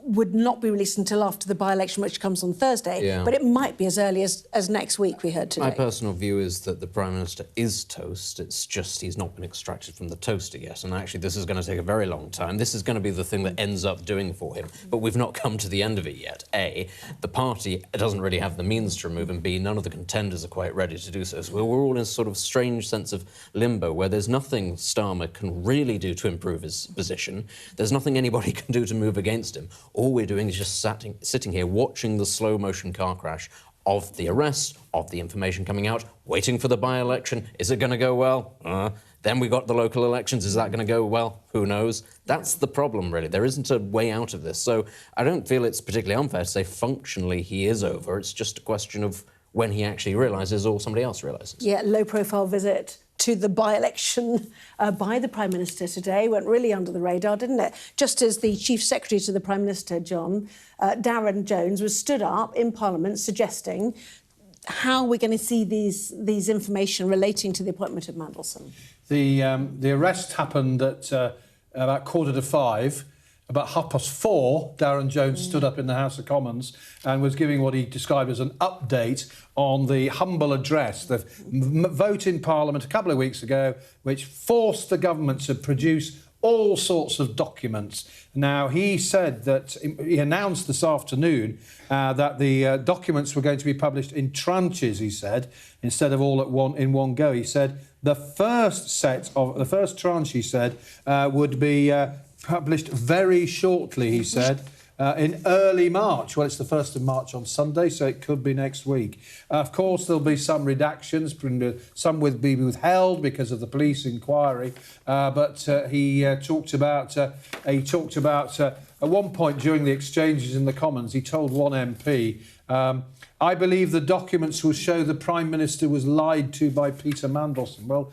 would not be released until after the by-election, which comes on Thursday. Yeah. But it might be as early as next week, we heard today. My personal view is that the Prime Minister is toast. It's just he's not been extracted from the toaster yet, and actually this is going to take a very long time. This is going to be the thing that ends up doing for him, but we've not come to the end of it yet. A, the party doesn't really have the means to remove him. B, none of the contenders are quite ready to do so. So we're all in a sort of strange sense of limbo where there's nothing Starmer can really do to improve his position. There's nothing anybody can do to move against him. All we're doing is just sitting here watching the slow-motion car crash of the arrest, of the information coming out, waiting for the by-election. Is it going to go well? Then we got the local elections. Is that going to go well? Who knows? That's the problem, really. There isn't a way out of this. So I don't feel it's particularly unfair to say functionally he is over. It's just a question of when he actually realises or somebody else realises. Yeah, low-profile visit to the by-election by the Prime Minister today. Went really under the radar, didn't it? Just as the Chief Secretary to the Prime Minister, John, Darren Jones, was stood up in Parliament suggesting how we're going to see these information relating to the appointment of Mandelson. The arrest happened at about 4:45. About 4:30, Darren Jones stood up in the House of Commons and was giving what he described as an update on the humble address, the vote in Parliament a couple of weeks ago, which forced the government to produce all sorts of documents. Now, he said that he announced this afternoon that the documents were going to be published in tranches, he said, instead of all in one go. He said the first tranche, he said, would be published very shortly, he said, in early March. Well, it's the 1st of March on Sunday, so it could be next week. Of course, there'll be some redactions, some will be withheld because of the police inquiry, but he talked about at one point during the exchanges in the Commons, he told one MP, I believe the documents will show the Prime Minister was lied to by Peter Mandelson. Well,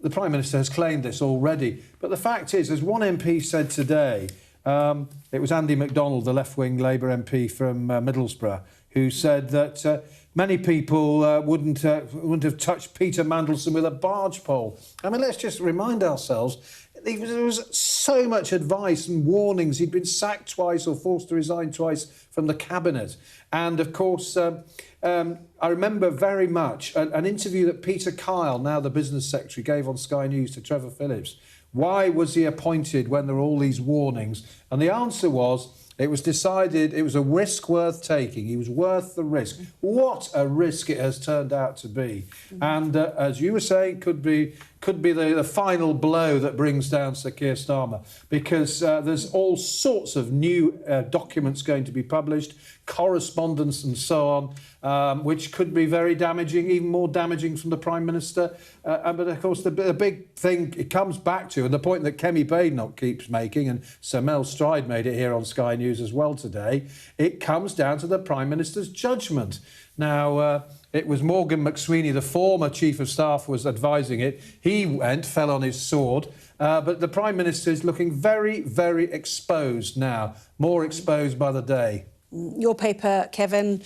the Prime Minister has claimed this already. But the fact is, as one MP said today, it was Andy MacDonald, the left-wing Labour MP from Middlesbrough, who said that many people wouldn't have touched Peter Mandelson with a barge pole. I mean, let's just remind ourselves, there was so much advice and warnings. He'd been sacked twice or forced to resign twice from the cabinet. And, of course, I remember very much an interview that Peter Kyle, now the business secretary, gave on Sky News to Trevor Phillips. Why was he appointed when there were all these warnings? And the answer was, it was decided it was a risk worth taking. He was worth the risk. What a risk it has turned out to be. And as you were saying, could be the final blow that brings down Sir Keir Starmer, because there's all sorts of new documents going to be published, correspondence and so on, which could be very damaging, even more damaging from the Prime Minister. But, of course, the big thing it comes back to, and the point that Kemi Badenoch keeps making, and Sir Mel Stride made it here on Sky News as well today, it comes down to the Prime Minister's judgment. Now, it was Morgan McSweeney, the former Chief of Staff, was advising it. He fell on his sword. But the Prime Minister is looking very, very exposed now, more exposed by the day. Your paper, Kevin,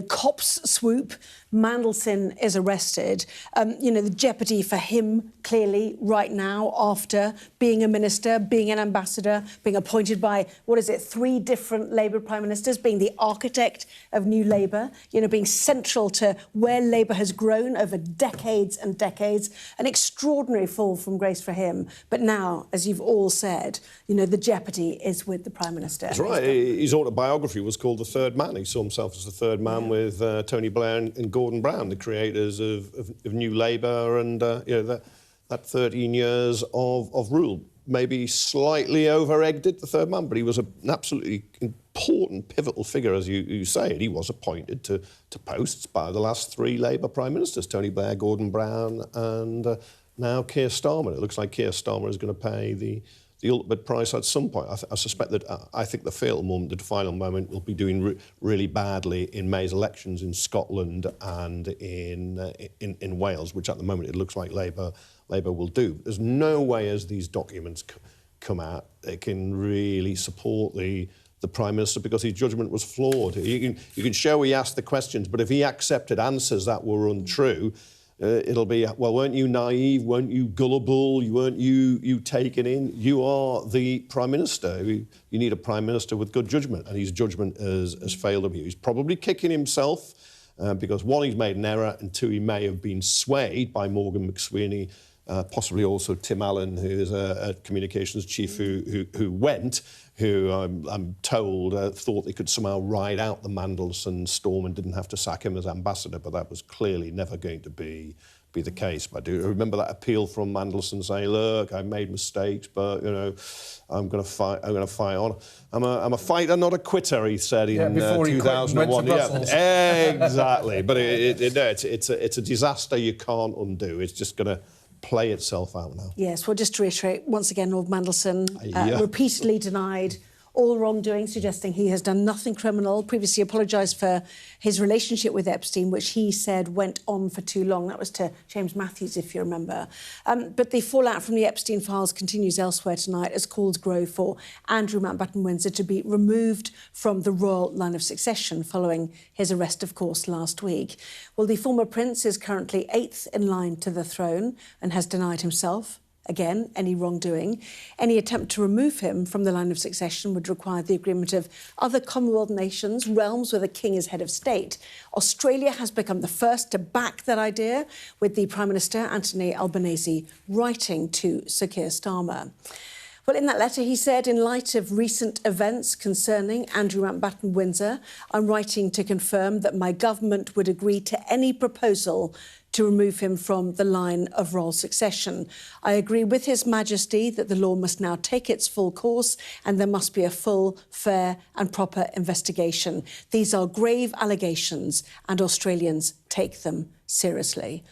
cops swoop, Mandelson is arrested. The jeopardy for him, clearly, right now, after being a minister, being an ambassador, being appointed by, 3 different Labour Prime Ministers, being the architect of New Labour, being central to where Labour has grown over decades and decades. An extraordinary fall from grace for him. But now, as you've all said, the jeopardy is with the Prime Minister. That's right. His autobiography was called The Third Man. He saw himself as the third man with Tony Blair and Gordon Brown, the creators of New Labour, and that 13 years of rule. Maybe slightly over-egged it, the third man, but he was an absolutely important, pivotal figure, as you say. And he was appointed to posts by the last 3 Labour Prime Ministers, Tony Blair, Gordon Brown, and now Keir Starmer. It looks like Keir Starmer is going to pay the ultimate price at some point. I suspect that I think the final moment, will be doing really badly in May's elections in Scotland and in Wales, which at the moment it looks like Labour will do. There's no way, as these documents come out, they can really support the Prime Minister, because his judgment was flawed. You can show he asked the questions, but if he accepted answers that were untrue, it'll be, well, weren't you naive? Weren't you gullible? Weren't you taken in? You are the Prime Minister. You need a Prime Minister with good judgment, and his judgment has failed him. He's probably kicking himself because, 1, he's made an error, and 2, he may have been swayed by Morgan McSweeney, possibly also Tim Allen, who is a communications chief who went, who I'm told thought they could somehow ride out the Mandelson storm and didn't have to sack him as ambassador, but that was clearly never going to be the case. But I do remember that appeal from Mandelson saying, "Look, I made mistakes, but I'm going to fight. I'm going to fight on. I'm a fighter, not a quitter," he said in 2001. Yeah, exactly. But it's a disaster you can't undo. It's just going to play itself out now. Yes, well, just to reiterate, once again, Lord Mandelson repeatedly denied all wrongdoing, suggesting he has done nothing criminal, previously apologised for his relationship with Epstein, which he said went on for too long. That was to James Matthews, if you remember. But the fallout from the Epstein files continues elsewhere tonight as calls grow for Andrew Mountbatten-Windsor to be removed from the royal line of succession following his arrest, of course, last week. Well, the former prince is currently 8th in line to the throne and has denied himself, again, any wrongdoing. Any attempt to remove him from the line of succession would require the agreement of other Commonwealth nations, realms where the king is head of state. Australia has become the first to back that idea, with the Prime Minister, Anthony Albanese, writing to Sir Keir Starmer. Well, in that letter, he said, in light of recent events concerning Andrew Mountbatten-Windsor, I'm writing to confirm that my government would agree to any proposal to remove him from the line of royal succession. I agree with His Majesty that the law must now take its full course and there must be a full, fair and proper investigation. These are grave allegations and Australians take them seriously.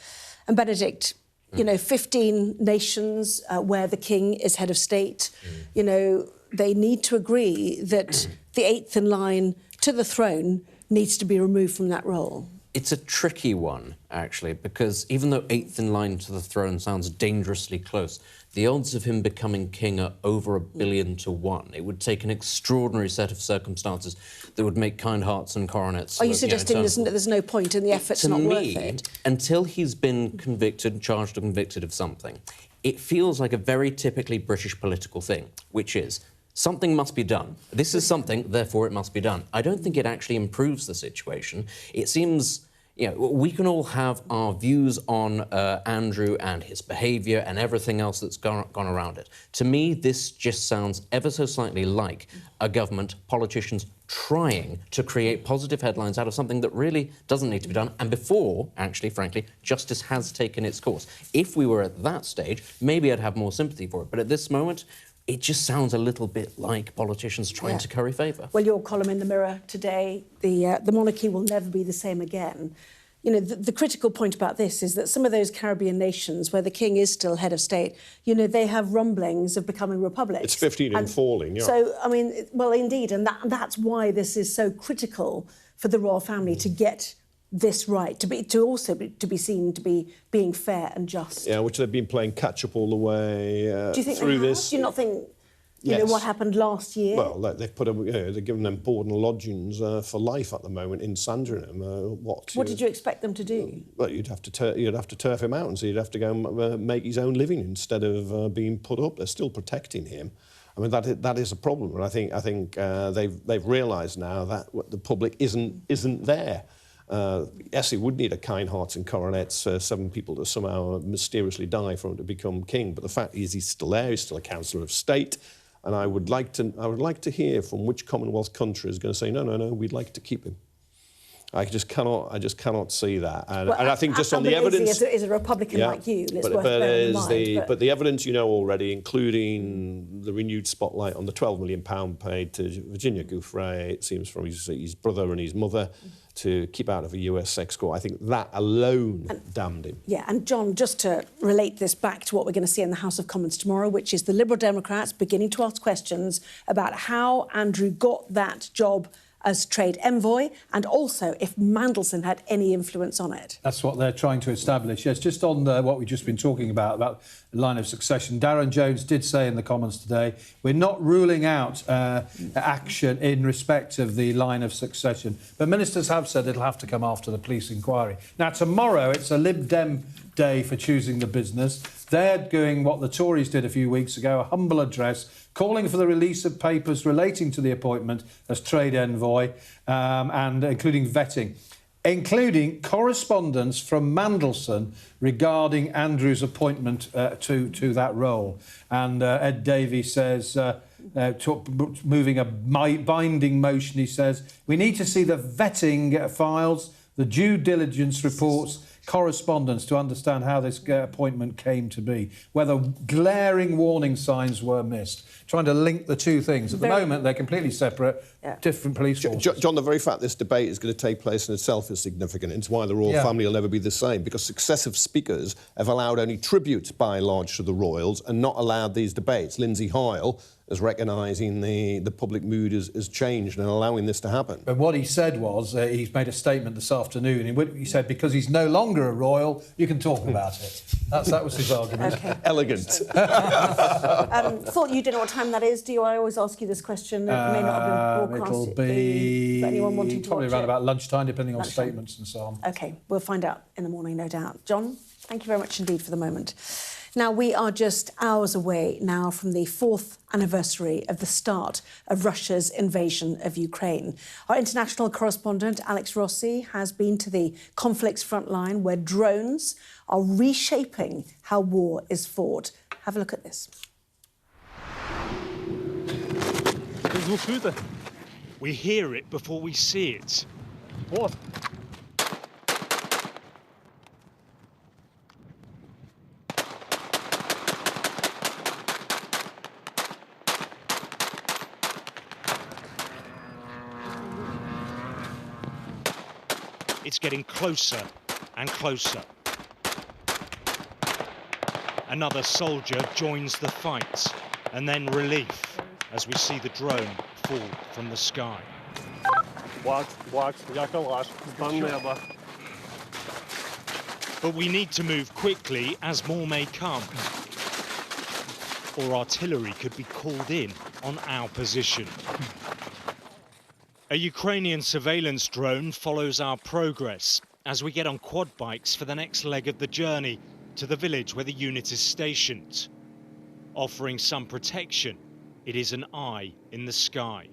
And Benedict, 15 nations where the king is head of state, they need to agree that the 8th in line to the throne needs to be removed from that role. It's a tricky one, actually, because even though 8th in line to the throne sounds dangerously close, the odds of him becoming king are over 1 billion to 1. It would take an extraordinary set of circumstances that would make kind hearts and coronets... Are you suggesting there's no point in the effort's not worth it? Until he's been convicted, charged or convicted of something, it feels like a very typically British political thing, which is... something must be done. This is something, therefore it must be done. I don't think it actually improves the situation. It seems, you know, we can all have our views on Andrew and his behaviour and everything else that's gone around it. To me, this just sounds ever so slightly like a government, politicians trying to create positive headlines out of something that really doesn't need to be done, and before, actually, frankly, justice has taken its course. If we were at that stage, maybe I'd have more sympathy for it, but at this moment, it just sounds a little bit like politicians trying to curry favour. Well, your column in the Mirror today, the monarchy will never be the same again. You know, the critical point about this is that some of those Caribbean nations where the king is still head of state, you know, they have rumblings of becoming republics. It's 15 and falling, yeah. So, I mean, well, indeed, and that's why this is so critical for the royal family to get this right, to be seen to be being fair and just. Yeah, which they've been playing catch-up all the way Do you think through they have? this. Do you not think, you know, what happened last year? Well, they've put them, you know, they're giving them board and lodgings for life at the moment in Sandringham. What did you expect them to do? Well, you'd have to turf him out, and so you'd have to go and make his own living instead of being put up. They're still protecting him. I mean, that is a problem, and I think they've realised now that the public isn't there. Yes, he would need a kind hearts and coronets, 7 people to somehow mysteriously die for him to become king. But the fact is, he's still there. He's still a councillor of state, and I would like to hear from which Commonwealth country is going to say no, we'd like to keep him. I just cannot see that, and I think just on the evidence, is a Republican like you, it's worth bearing in mind. But the evidence you know already, including the renewed spotlight on the £12 million paid to Virginia Giuffre, it seems from his brother and his mother, to keep out of a US sex court. I think that alone damned him. Yeah, and John, just to relate this back to what we're going to see in the House of Commons tomorrow, which is the Liberal Democrats beginning to ask questions about how Andrew got that job as trade envoy, and also if Mandelson had any influence on it. That's what they're trying to establish. Yes, just on what we've just been talking about the line of succession, Darren Jones did say in the Commons today, we're not ruling out action in respect of the line of succession. But ministers have said it'll have to come after the police inquiry. Now, tomorrow, it's a Lib Dem day for choosing the business. They're doing what the Tories did a few weeks ago, a humble address, calling for the release of papers relating to the appointment as trade envoy, and including vetting, including correspondence from Mandelson regarding Andrew's appointment to that role. And Ed Davey says, moving a binding motion, he says, we need to see the vetting files, the due diligence reports, correspondence to understand how this appointment came to be, whether glaring warning signs were missed. Trying to link the two things. At the moment, they're completely separate, different police forces. John, the very fact this debate is going to take place in itself is significant. It's why the royal family will never be the same, because successive speakers have allowed only tributes, by and large, to the royals and not allowed these debates. Lindsay Hoyle is recognising the public mood has changed and allowing this to happen. But what he said was, he's made a statement this afternoon, in which he said, because he's no longer a royal, you can talk about it. That was his argument. Okay. Elegant. Thought you didn't know what time that is, do you? I always ask you this question. It may not have been broadcast. It'll be for anyone wanting to probably watch around it. about lunchtime, depending on statements and so on. OK, we'll find out in the morning, no doubt. John, thank you very much indeed for the moment. Now, we are just hours away now from the 4th anniversary of the start of Russia's invasion of Ukraine. Our international correspondent, Alex Rossi, has been to the conflict's front line where drones are reshaping how war is fought. Have a look at this. We hear it before we see it. What? It's getting closer and closer. Another soldier joins the fight, and then relief as we see the drone fall from the sky. But we need to move quickly as more may come. Or artillery could be called in on our position. A Ukrainian surveillance drone follows our progress as we get on quad bikes for the next leg of the journey to the village where the unit is stationed. Offering some protection, it is an eye in the sky.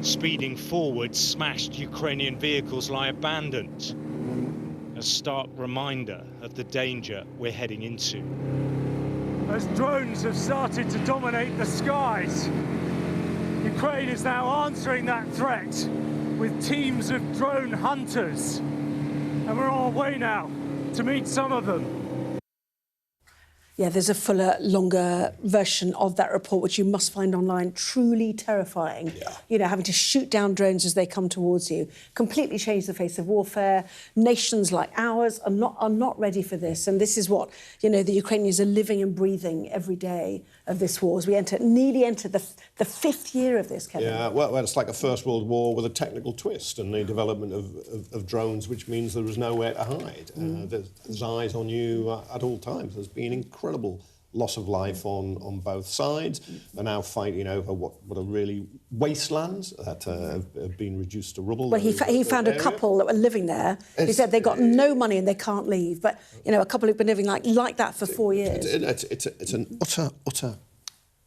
Speeding forward, smashed Ukrainian vehicles lie abandoned. A stark reminder of the danger we're heading into. As drones have started to dominate the skies, Ukraine is now answering that threat with teams of drone hunters. And we're on our way now to meet some of them. Yeah, there's a fuller, longer version of that report, which you must find online. Truly terrifying. Yeah. You know, having to shoot down drones as they come towards you. Completely changed the face of warfare. Nations like ours are not ready for this. And this is what, you know, the Ukrainians are living and breathing every day of this war. As we nearly enter the fifth year of this, Kevin. Yeah, well, it's like a First World War with a technical twist and the development of drones, which means there is nowhere to hide. There's eyes on you at all times. There's been incredible loss of life on both sides. They're now fighting over what are really wastelands that have been reduced to rubble. Well, he found a couple that were living there. He said they got no money and they can't leave. But, you know, a couple who've been living like that for 4 years. It's an utter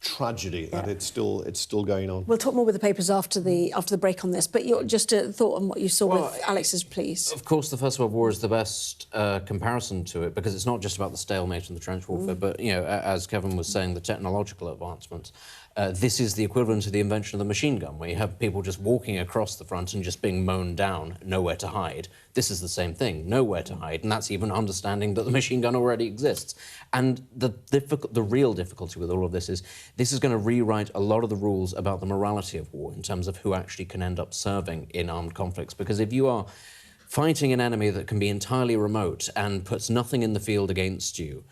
tragedy that it's still going on. We'll talk more with the papers after the break on this, but just a thought on what you saw with Alex's pleas. Of course, the First World War is the best comparison to it, because it's not just about the stalemate and the trench warfare, but, you know, as Kevin was saying, the technological advancement. This is the equivalent to the invention of the machine gun, where you have people just walking across the front and just being mown down, nowhere to hide. This is the same thing, nowhere to hide, and that's even understanding that the machine gun already exists. And the real difficulty with all of this is going to rewrite a lot of the rules about the morality of war in terms of who actually can end up serving in armed conflicts. Because if you are fighting an enemy that can be entirely remote and puts nothing in the field against you,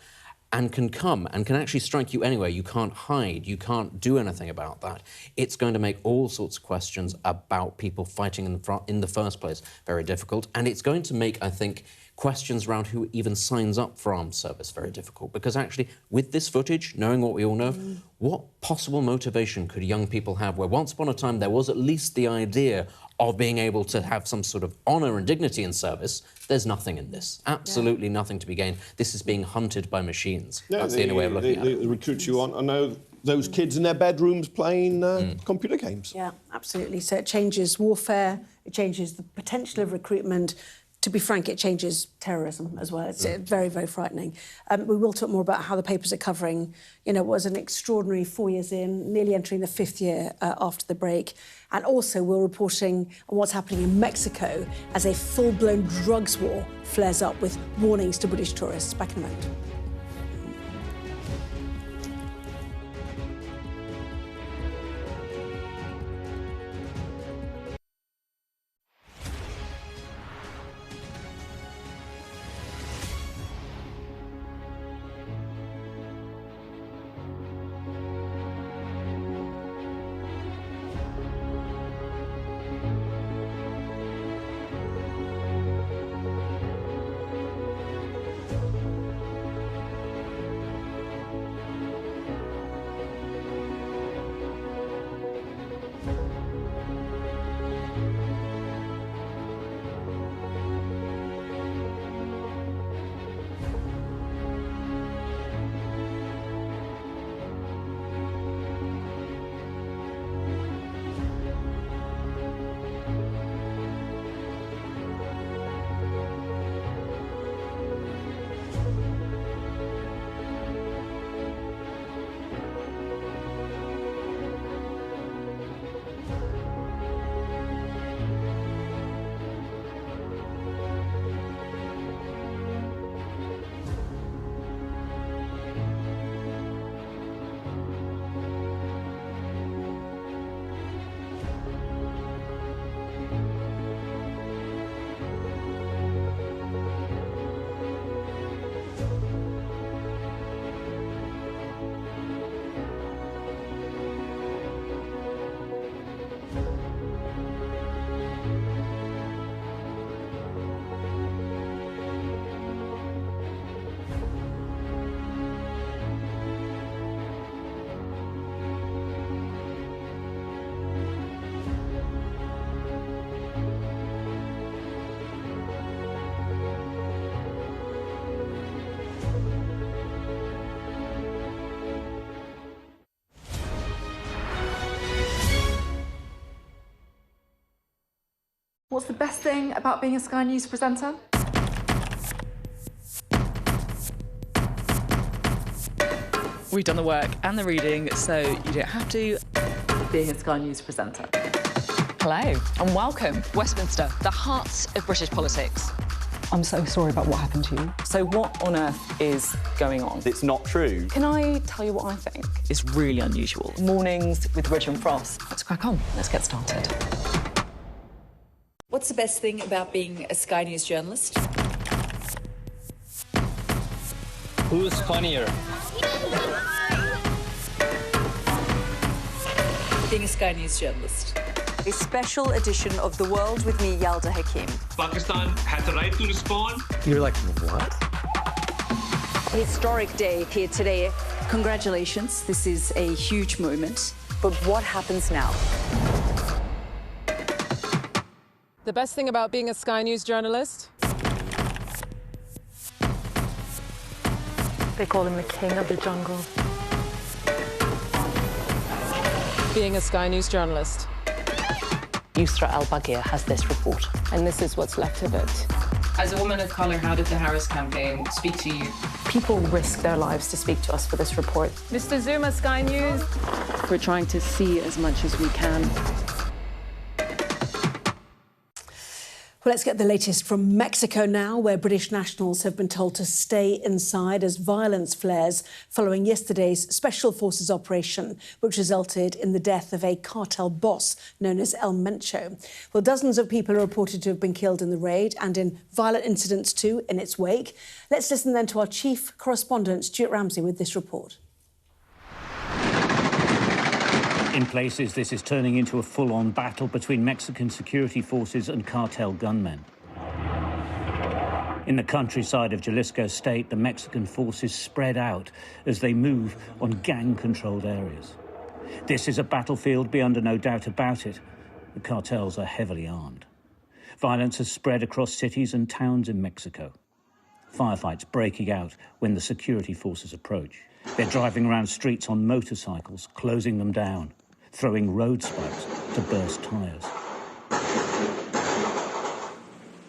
and can come and can actually strike you anywhere, you can't hide, you can't do anything about that. It's going to make all sorts of questions about people fighting in the first place very difficult, and it's going to make, I think, questions around who even signs up for armed service very difficult, because actually, with this footage, knowing what we all know, what possible motivation could young people have where once upon a time there was at least the idea of being able to have some sort of honour and dignity in service? There's nothing in this. Absolutely nothing to be gained. This is being hunted by machines. No, that's the only way of looking at it. They recruit you on. I know those kids in their bedrooms playing computer games. Yeah, absolutely. So it changes warfare, it changes the potential of recruitment. To be frank, it changes terrorism as well. It's very, very frightening. We will talk more about how the papers are covering, you know, what was an extraordinary 4 years in, nearly entering the fifth year after the break. And also we're reporting on what's happening in Mexico as a full-blown drugs war flares up with warnings to British tourists. Back in a moment. What's the best thing about being a Sky News presenter? We've done the work and the reading, so you don't have to. Being a Sky News presenter. Hello and welcome. Westminster, the heart of British politics. I'm so sorry about what happened to you. So what on earth is going on? It's not true. Can I tell you what I think? It's really unusual. Mornings with Richard Frost. Let's crack on. Let's get started. What's the best thing about being a Sky News journalist? Who's funnier? Being a Sky News journalist. A special edition of The World with me, Yalda Hakim. Pakistan has the right to respond. You're like, what? A historic day here today. Congratulations, this is a huge moment. But what happens now? The best thing about being a Sky News journalist? They call him the king of the jungle. Being a Sky News journalist. Yusra Al-Baghir has this report. And this is what's left of it. As a woman of colour, how did the Harris campaign speak to you? People risk their lives to speak to us for this report. Mr. Zuma, Sky News. We're trying to see as much as we can. Well, let's get the latest from Mexico now, where British nationals have been told to stay inside as violence flares following yesterday's Special Forces operation, which resulted in the death of a cartel boss known as El Mencho. Well, dozens of people are reported to have been killed in the raid and in violent incidents too in its wake. Let's listen then to our chief correspondent, Stuart Ramsey, with this report. In places, this is turning into a full-on battle between Mexican security forces and cartel gunmen. In the countryside of Jalisco State, the Mexican forces spread out as they move on gang-controlled areas. This is a battlefield beyond no doubt about it. The cartels are heavily armed. Violence has spread across cities and towns in Mexico. Firefights breaking out when the security forces approach. They're driving around streets on motorcycles, closing them down, throwing road spikes to burst tyres.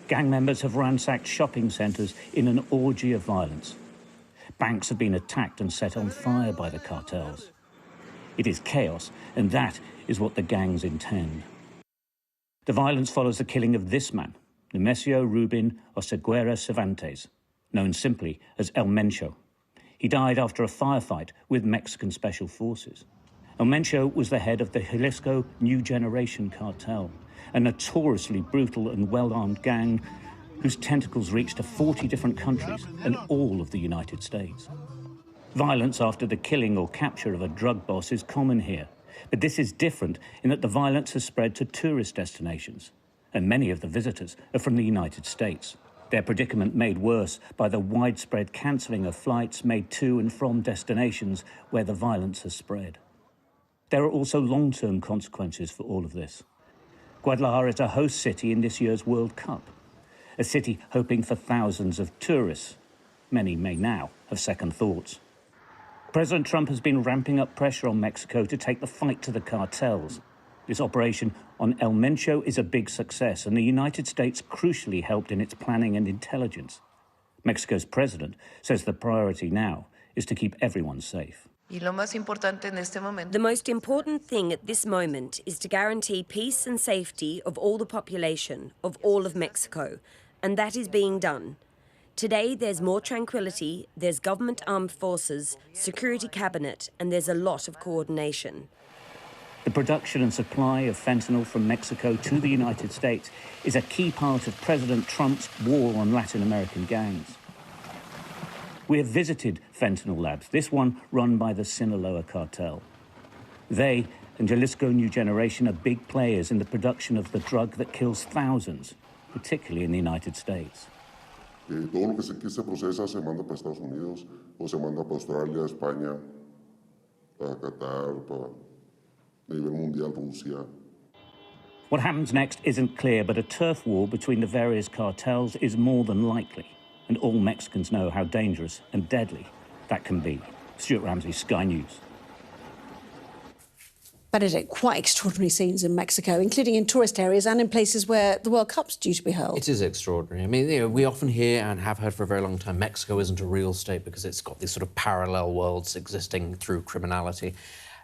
Gang members have ransacked shopping centres in an orgy of violence. Banks have been attacked and set on fire by the cartels. It is chaos, and that is what the gangs intend. The violence follows the killing of this man, Nemesio Rubin Oseguera Cervantes, known simply as El Mencho. He died after a firefight with Mexican Special Forces. El Mencho was the head of the Jalisco New Generation cartel, a notoriously brutal and well-armed gang whose tentacles reached to 40 different countries and all of the United States. Violence after the killing or capture of a drug boss is common here, but this is different in that the violence has spread to tourist destinations, and many of the visitors are from the United States. Their predicament made worse by the widespread cancelling of flights made to and from destinations where the violence has spread. There are also long-term consequences for all of this. Guadalajara is a host city in this year's World Cup, a city hoping for thousands of tourists. Many may now have second thoughts. President Trump has been ramping up pressure on Mexico to take the fight to the cartels. This operation on El Mencho is a big success, and the United States crucially helped in its planning and intelligence. Mexico's president says the priority now is to keep everyone safe. The most important thing at this moment is to guarantee peace and safety of all the population, of all of Mexico, and that is being done. Today there's more tranquility, there's government armed forces, security cabinet, and there's a lot of coordination. The production and supply of fentanyl from Mexico to the United States is a key part of President Trump's war on Latin American gangs. We have visited fentanyl labs, this one run by the Sinaloa cartel. They and Jalisco New Generation are big players in the production of the drug that kills thousands, particularly in the United States. Todo lo que se procesa se manda para Estados Unidos o se manda para Australia, España, para Qatar, para nivel mundial, Rusia. What happens next isn't clear, but a turf war between the various cartels is more than likely. And all Mexicans know how dangerous and deadly that can be. Stuart Ramsey, Sky News. Benedict, quite extraordinary scenes in Mexico, including in tourist areas and in places where the World Cup's due to be held. It is extraordinary. I mean, you know, we often hear and have heard for a very long time Mexico isn't a real state because it's got these sort of parallel worlds existing through criminality.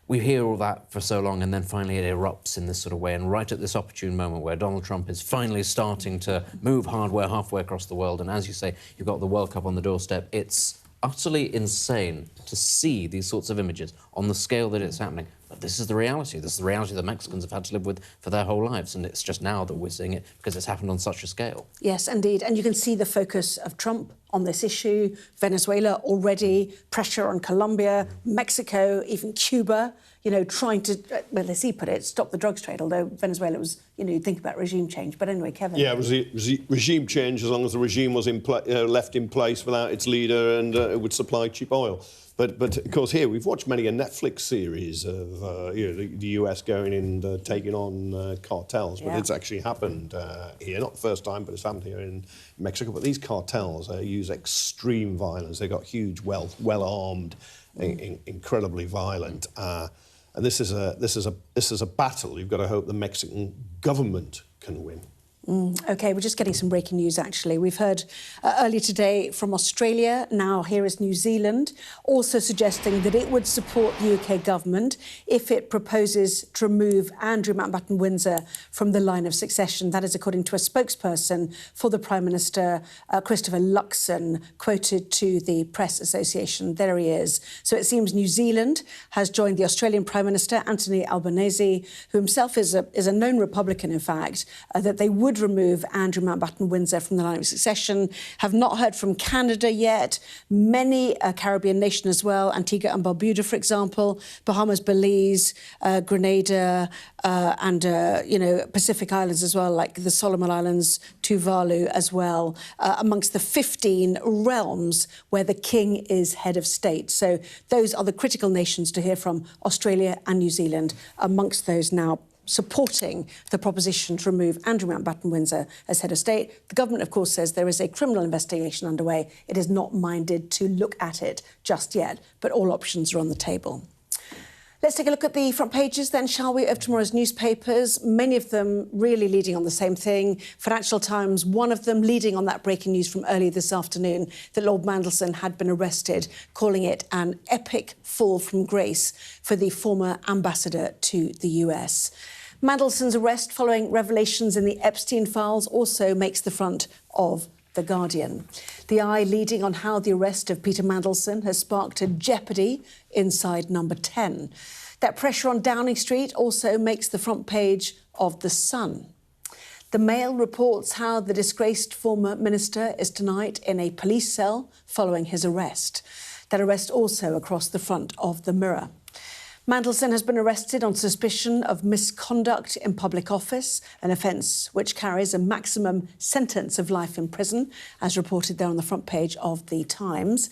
We hear all that for so long, and then finally it erupts in this sort of way. And right at this opportune moment where Donald Trump is finally starting to move hardware halfway across the world, and as you say, you've got the World Cup on the doorstep, it's utterly insane to see these sorts of images on the scale that it's happening. But this is the reality. This is the reality that Mexicans have had to live with for their whole lives, and it's just now that we're seeing it because it's happened on such a scale. Yes, indeed. And you can see the focus of Trump on this issue. Venezuela already, pressure on Colombia, Mexico, even Cuba, you know, trying to, well, as he put it, stop the drugs trade, although Venezuela was, you know, you'd think about regime change. But anyway, Kevin. Yeah, it was regime change as long as the regime was left in place without its leader and it would supply cheap oil. But of course, here we've watched many a Netflix series of you know, the US going and taking on cartels, but it's actually happened here, not the first time, but it's happened here in Mexico. But these cartels use extreme violence. They've got huge wealth, well-armed, incredibly violent. And this is a battle. You've got to hope the Mexican government can win. OK, we're just getting some breaking news, actually. We've heard earlier today from Australia. Now here is New Zealand, also suggesting that it would support the UK government if it proposes to remove Andrew Mountbatten Windsor from the line of succession. That is according to a spokesperson for the Prime Minister, Christopher Luxon, quoted to the Press Association. There he is. So it seems New Zealand has joined the Australian Prime Minister, Anthony Albanese, who himself is a known Republican, in fact, that they would remove Andrew Mountbatten Windsor from the line of succession. Have not heard from Canada yet. Many Caribbean nations as well, Antigua and Barbuda, for example, Bahamas, Belize, Grenada, and you know, Pacific Islands as well, like the Solomon Islands, Tuvalu as well, amongst the 15 realms where the king is head of state. So those are the critical nations to hear from, Australia and New Zealand, amongst those now supporting the proposition to remove Andrew Mountbatten Windsor as head of state. The government, of course, says there is a criminal investigation underway. It is not minded to look at it just yet, but all options are on the table. Let's take a look at the front pages then, shall we, of tomorrow's newspapers, many of them really leading on the same thing. Financial Times, one of them leading on that breaking news from earlier this afternoon that Lord Mandelson had been arrested, calling it an epic fall from grace for the former ambassador to the US. Mandelson's arrest following revelations in the Epstein files also makes the front of The Guardian. The Eye leading on how the arrest of Peter Mandelson has sparked a jeopardy inside Number 10. That pressure on Downing Street also makes the front page of The Sun. The Mail reports how the disgraced former minister is tonight in a police cell following his arrest. That arrest also across the front of The Mirror. Mandelson has been arrested on suspicion of misconduct in public office, an offence which carries a maximum sentence of life in prison, as reported there on the front page of The Times.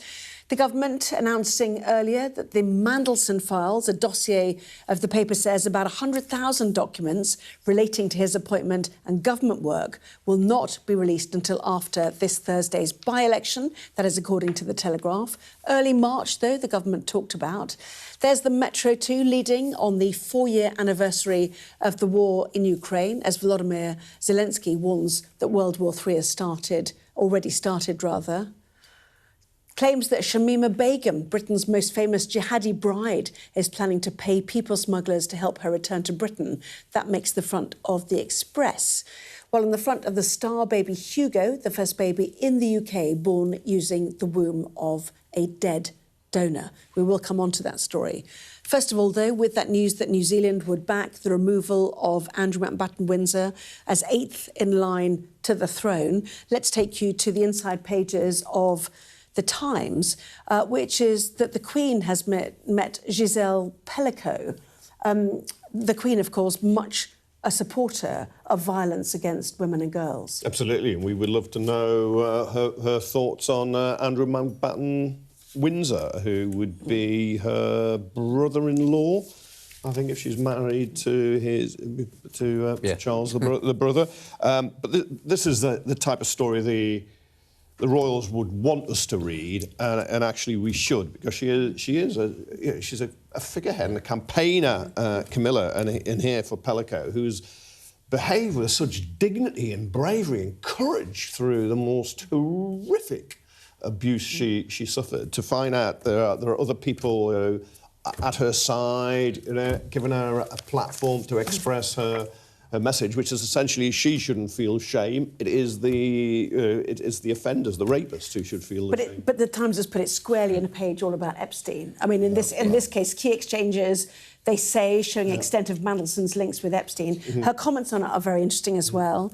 The government announcing earlier that the Mandelson files, a dossier of the paper says about 100,000 documents relating to his appointment and government work, will not be released until after this Thursday's by-election. That is according to The Telegraph. Early March, though, the government talked about. There's the Metro too, leading on the 4-year anniversary of the war in Ukraine, as Volodymyr Zelensky warns that World War III has already started. Claims that Shamima Begum, Britain's most famous jihadi bride, is planning to pay people smugglers to help her return to Britain. That makes the front of The Express. While on the front of The Star, baby Hugo, the first baby in the UK born using the womb of a dead donor. We will come on to that story. First of all, though, with that news that New Zealand would back the removal of Andrew Mountbatten Windsor as 8th in line to the throne, let's take you to the inside pages of The Times, which is that the Queen has met Giselle Pellico. The Queen, of course, much a supporter of violence against women and girls. Absolutely, and we would love to know her thoughts on Andrew Mountbatten Windsor, who would be her brother-in-law, I think, if she's married to Charles, the brother. But this is the type of story the royals would want us to read, and actually we should, because she's a figurehead and a campaigner, Camilla, in here for Pellico, who's behaved with such dignity and bravery and courage through the most horrific abuse she suffered. To find out there are other people at her side, giving her a platform to express her message, which is essentially she shouldn't feel shame. It is the offenders, the rapists, who should feel shame. But the Times has put it squarely in a page all about Epstein. I mean, in this case, key exchanges, they say, showing extent of Mandelson's links with Epstein. Mm-hmm. Her comments on it are very interesting as well.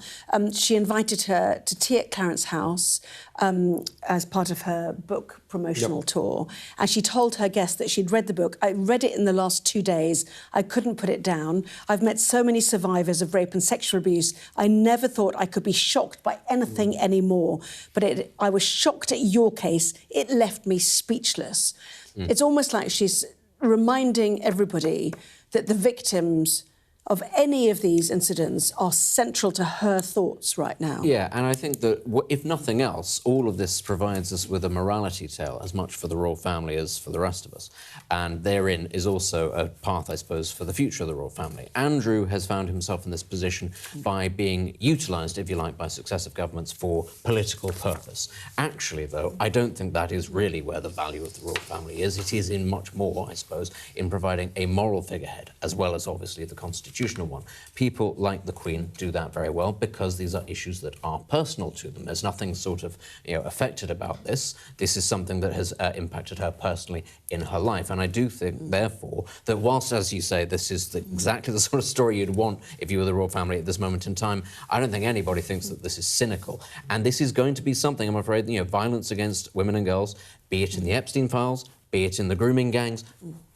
She invited her to tea at Clarence House as part of her book promotional tour. And she told her guests that she'd read the book. I read it in the last 2 days. I couldn't put it down. I've met so many survivors of rape and sexual abuse. I never thought I could be shocked by anything anymore. But I was shocked at your case. It left me speechless. It's almost like she's reminding everybody that the victims of any of these incidents are central to her thoughts right now. Yeah, and I think that, if nothing else, all of this provides us with a morality tale, as much for the royal family as for the rest of us. And therein is also a path, I suppose, for the future of the royal family. Andrew has found himself in this position by being utilised, if you like, by successive governments for political purpose. Actually, though, I don't think that is really where the value of the royal family is. It is in much more, I suppose, in providing a moral figurehead, as well as, obviously, the constitutional one. People like the Queen do that very well because these are issues that are personal to them. There's nothing sort of, affected about this. This is something that has impacted her personally in her life. And I do think, therefore, that whilst, as you say, this is exactly the sort of story you'd want if you were the royal family at this moment in time, I don't think anybody thinks that this is cynical. And this is going to be something, I'm afraid, violence against women and girls, be it in the Epstein files, be it in the grooming gangs,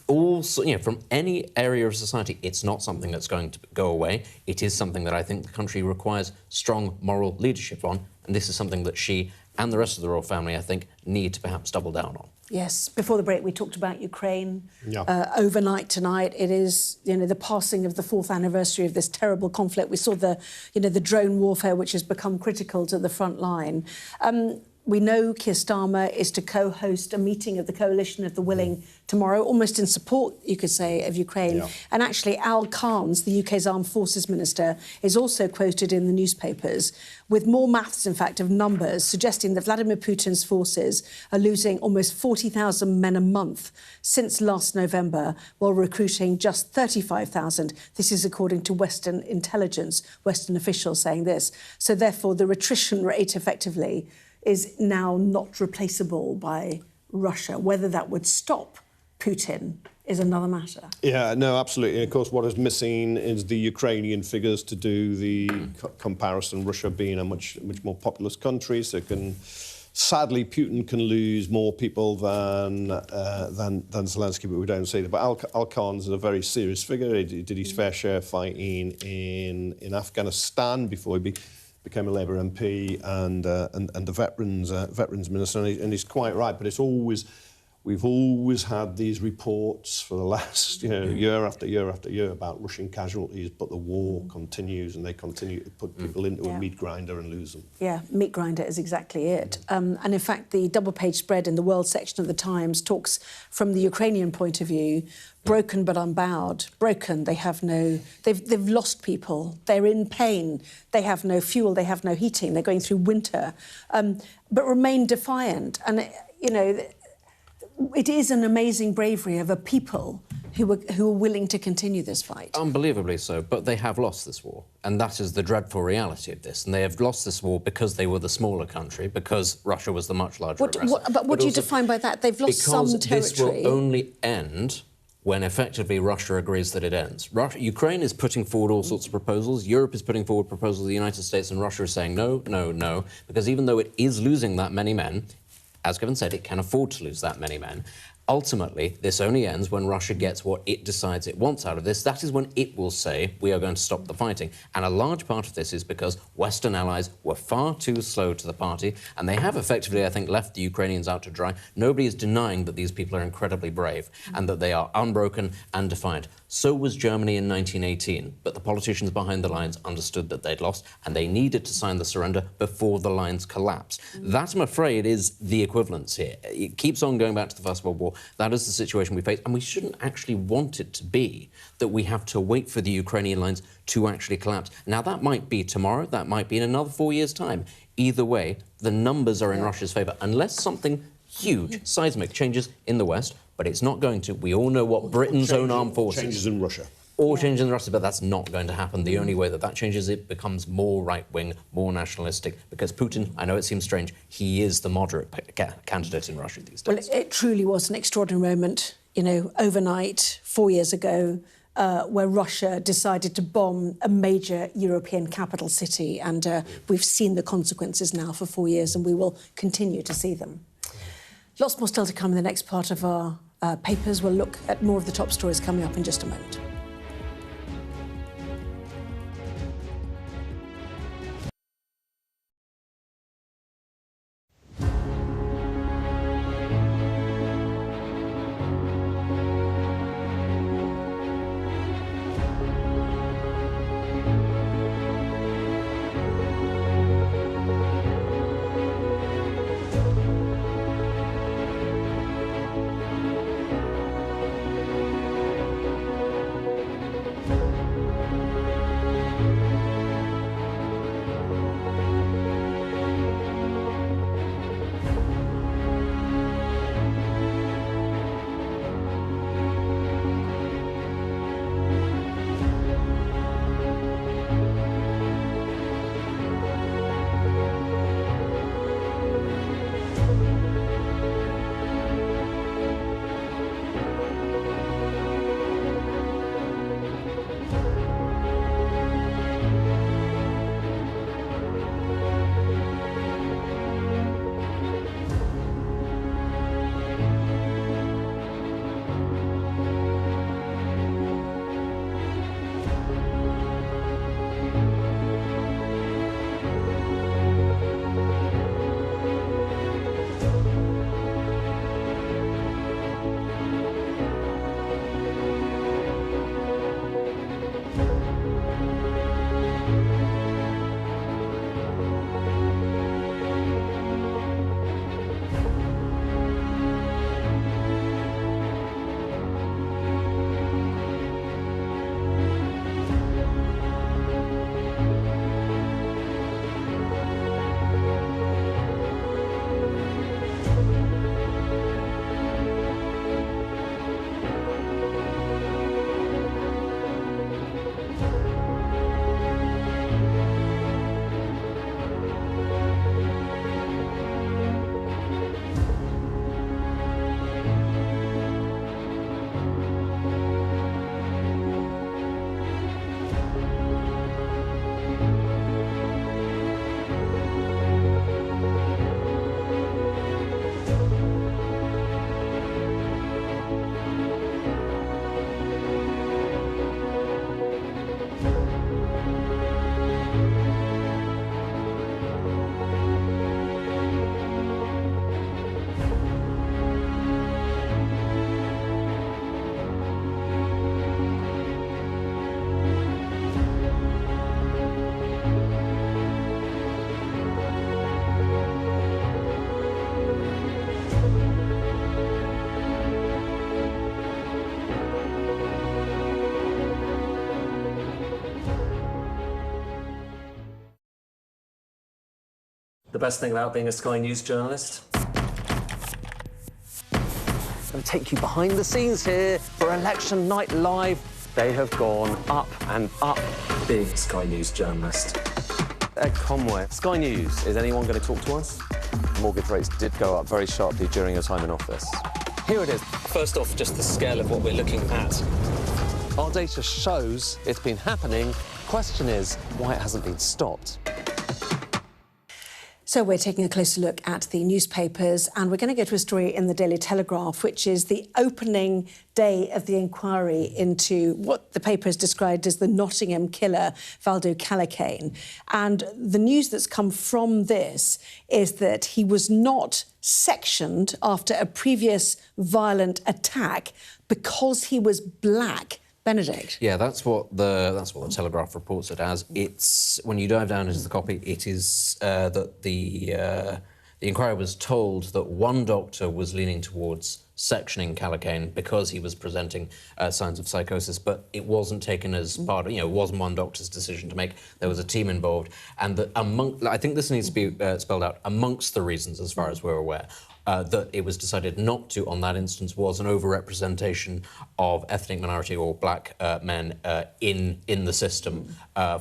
also, from any area of society, it's not something that's going to go away. It is something that I think the country requires strong moral leadership on, and this is something that she and the rest of the royal family, I think, need to perhaps double down on. Yes, before the break we talked about Ukraine. Yeah. Overnight tonight, it is, the passing of the 4th anniversary of this terrible conflict. We saw the drone warfare, which has become critical to the front line. We know Keir Starmer is to co-host a meeting of the Coalition of the Willing tomorrow, almost in support, you could say, of Ukraine. Yeah. And actually, Al Khan's, the UK's Armed Forces Minister, is also quoted in the newspapers with more maths, in fact, of numbers, suggesting that Vladimir Putin's forces are losing almost 40,000 men a month since last November, while recruiting just 35,000. This is according to Western intelligence, Western officials saying this. So therefore, the attrition rate, effectively, is now not replaceable by Russia. Whether that would stop Putin is another matter. Yeah, no, absolutely. And of course, what is missing is the Ukrainian figures to do the comparison. Russia being a much more populous country, so sadly, Putin can lose more people than Zelensky, but we don't see that. But Al Khan is a very serious figure. He did his fair share fighting in Afghanistan before he became a Labour MP and the veterans minister, and he's quite right. But we've always had these reports for the last year after year after year about Russian casualties, but the war continues, and they continue to put people into a meat grinder and lose them. Yeah, meat grinder is exactly it. And in fact, the double-page spread in the World section of the Times talks from the Ukrainian point of view. Broken but unbowed. Broken, they've lost people. They're in pain. They have no fuel. They have no heating. They're going through winter, but remain defiant. And it is an amazing bravery of a people who are willing to continue this fight. Unbelievably so, but they have lost this war, and that is the dreadful reality of this. And they have lost this war because they were the smaller country, because Russia was the much larger aggressor. But what do you define by that? They've lost some territory. This will only end when effectively Russia agrees that it ends. Ukraine is putting forward all sorts of proposals. Europe is putting forward proposals. The United States and Russia are saying no, no, no, because even though it is losing that many men, as Kevin said, it can afford to lose that many men. Ultimately, this only ends when Russia gets what it decides it wants out of this. That is when it will say, we are going to stop the fighting. And a large part of this is because Western allies were far too slow to the party, and they have effectively, I think, left the Ukrainians out to dry. Nobody is denying that these people are incredibly brave and that they are unbroken and defiant. So was Germany in 1918, but the politicians behind the lines understood that they'd lost and they needed to sign the surrender before the lines collapsed. That, I'm afraid, is the equivalence here. It keeps on going back to the First World War. That is the situation we face, and we shouldn't actually want it to be that we have to wait for the Ukrainian lines to actually collapse. Now, that might be tomorrow, that might be in another 4 years' time. Either way, the numbers are in Russia's favour, unless something huge, seismic changes in the West, but it's not going to. We all know what Britain's own armed forces... Changes in Russia. Or changes in Russia, but that's not going to happen. The only way that that changes, it becomes more right-wing, more nationalistic, because Putin, I know it seems strange, he is the moderate candidate in Russia these days. Well, it truly was an extraordinary moment, you know, overnight, 4 years ago, where Russia decided to bomb a major European capital city, and we've seen the consequences now for 4 years, and we will continue to see them. Lots more still to come in the next part of our papers. We'll look at more of the top stories coming up in just a moment. The best thing about being a Sky News journalist? I'm going to take you behind the scenes here for Election Night Live. They have gone up and up. Being a Sky News journalist. Ed Conway, Sky News, is anyone going to talk to us? Mortgage rates did go up very sharply during your time in office. Here it is. First off, just the scale of what we're looking at. Our data shows it's been happening. Question is, why it hasn't been stopped. So we're taking a closer look at the newspapers, and we're going to go to a story in the Daily Telegraph, which is the opening day of the inquiry into what the paper has described as the Nottingham killer, Valdo Callicane. And the news that's come from this is that he was not sectioned after a previous violent attack because he was black. Benedict. Yeah, that's what the Telegraph reports it as. It's when you dive down into the copy, it is that the inquiry was told that one doctor was leaning towards sectioning Callicane because he was presenting signs of psychosis, but it wasn't taken as part of, it wasn't one doctor's decision to make. There was a team involved, and that I think this needs to be spelled out. Amongst the reasons, as far as we're aware, that it was decided not to, on that instance, was an overrepresentation of ethnic minority or black men in the system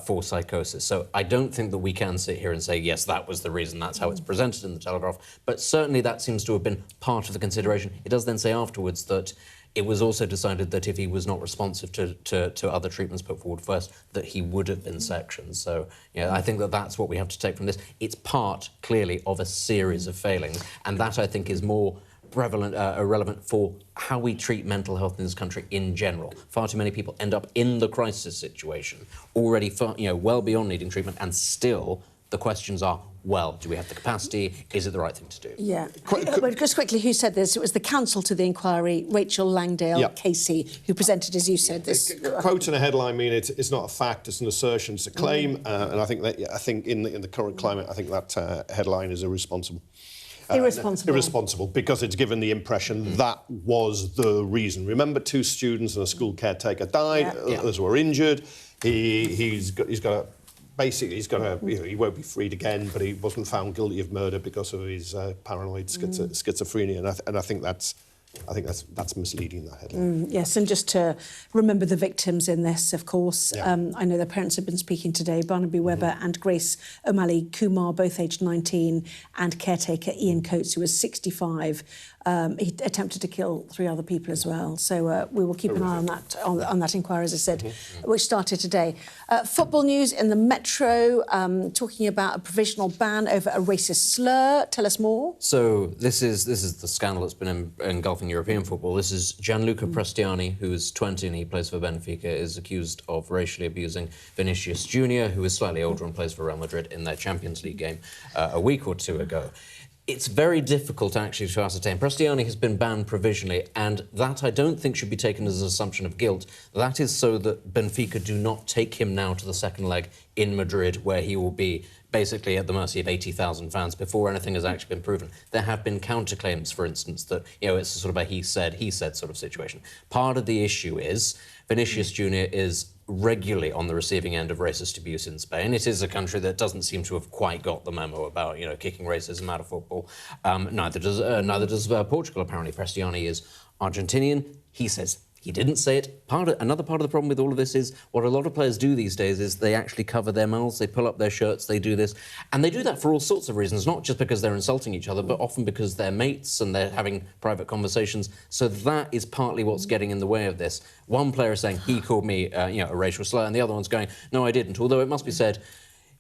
for psychosis. So I don't think that we can sit here and say, yes, that was the reason, that's how it's presented in the Telegraph, but certainly that seems to have been part of the consideration. It does then say afterwards that it was also decided that if he was not responsive to other treatments put forward first, that he would have been sectioned. So, yeah, I think that that's what we have to take from this. It's part, clearly, of a series of failings, and that, I think, is more relevant for how we treat mental health in this country in general. Far too many people end up in the crisis situation, already well beyond needing treatment, and still the questions are, well, do we have the capacity? Is it the right thing to do? Yeah. Just quickly, who said this? It was the counsel to the inquiry, Rachel Langdale Casey, who presented, as you said, this. Quote in a headline mean it's not a fact, it's an assertion, it's a claim, and I think in the current climate, I think that headline is irresponsible. Irresponsible, because it's given the impression that was the reason. Remember, 2 students and a school caretaker died, others were injured. He's got he won't be freed again, but he wasn't found guilty of murder because of his paranoid schizophrenia, and I think that's misleading, that headline. Yes, and just to remember the victims in this, of course. I know their parents have been speaking today, Barnaby Webber and Grace O'Malley Kumar, both aged 19, and caretaker Ian Coates, who was 65. He attempted to kill 3 other people as well. So we will keep an eye on that inquiry, as I said, which started today. Football news in the Metro, talking about a provisional ban over a racist slur. Tell us more. So this is the scandal that's been engulfing European football. This is Gianluca Prestiani, who is 20 and he plays for Benfica, is accused of racially abusing Vinicius Junior, who is slightly older and plays for Real Madrid, in their Champions League game a week or 2 ago. It's very difficult, actually, to ascertain. Prestiani has been banned provisionally, and that I don't think should be taken as an assumption of guilt. That is so that Benfica do not take him now to the second leg in Madrid, where he will be basically at the mercy of 80,000 fans before anything has actually been proven. There have been counterclaims, for instance, that, it's sort of a he said sort of situation. Part of the issue is Vinicius Junior is regularly on the receiving end of racist abuse in Spain. It is a country that doesn't seem to have quite got the memo about, kicking racism out of football. Neither does Portugal, apparently. Prestiani is Argentinian. He says he didn't say it. Another part of the problem with all of this is what a lot of players do these days is they actually cover their mouths, they pull up their shirts, they do this. And they do that for all sorts of reasons, not just because they're insulting each other, but often because they're mates and they're having private conversations. So that is partly what's getting in the way of this. One player is saying, he called me, a racial slur, and the other one's going, no, I didn't. Although it must be said,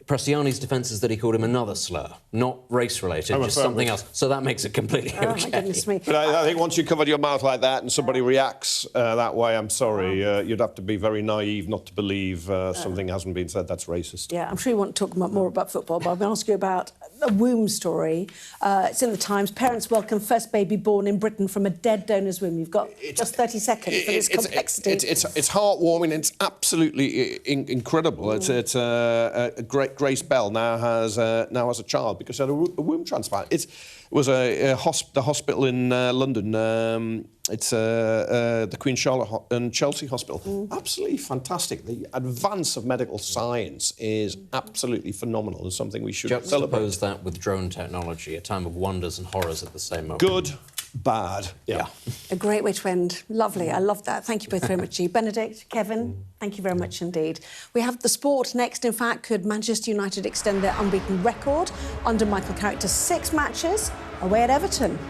Prestiani's defence is that he called him another slur, not race-related, just something else. So that makes it completely okay. My goodness me. But I think once you covered your mouth like that and somebody reacts that way, I'm sorry, you'd have to be very naive not to believe something hasn't been said that's racist. Yeah, I'm sure you want to talk more about football, but I'm going to ask you about a womb story. It's in the Times. Parents welcome first baby born in Britain from a dead donor's womb. You've got just 30 seconds for this complexity. It's heartwarming. It's absolutely incredible. It's a great. Grace Bell now has a child because she had a womb transplant. It was the hospital in London. It's the Queen Charlotte and Chelsea Hospital. Absolutely fantastic. The advance of medical science is absolutely phenomenal and something we should celebrate. Juxtapose that with drone technology, a time of wonders and horrors at the same moment. Good, bad, yeah. A great way to end. Lovely. I love that. Thank you both very much. Benedict, Kevin, thank you very much indeed. We have the sport next. In fact, could Manchester United extend their unbeaten record under Michael Carrick's 6 matches away at Everton?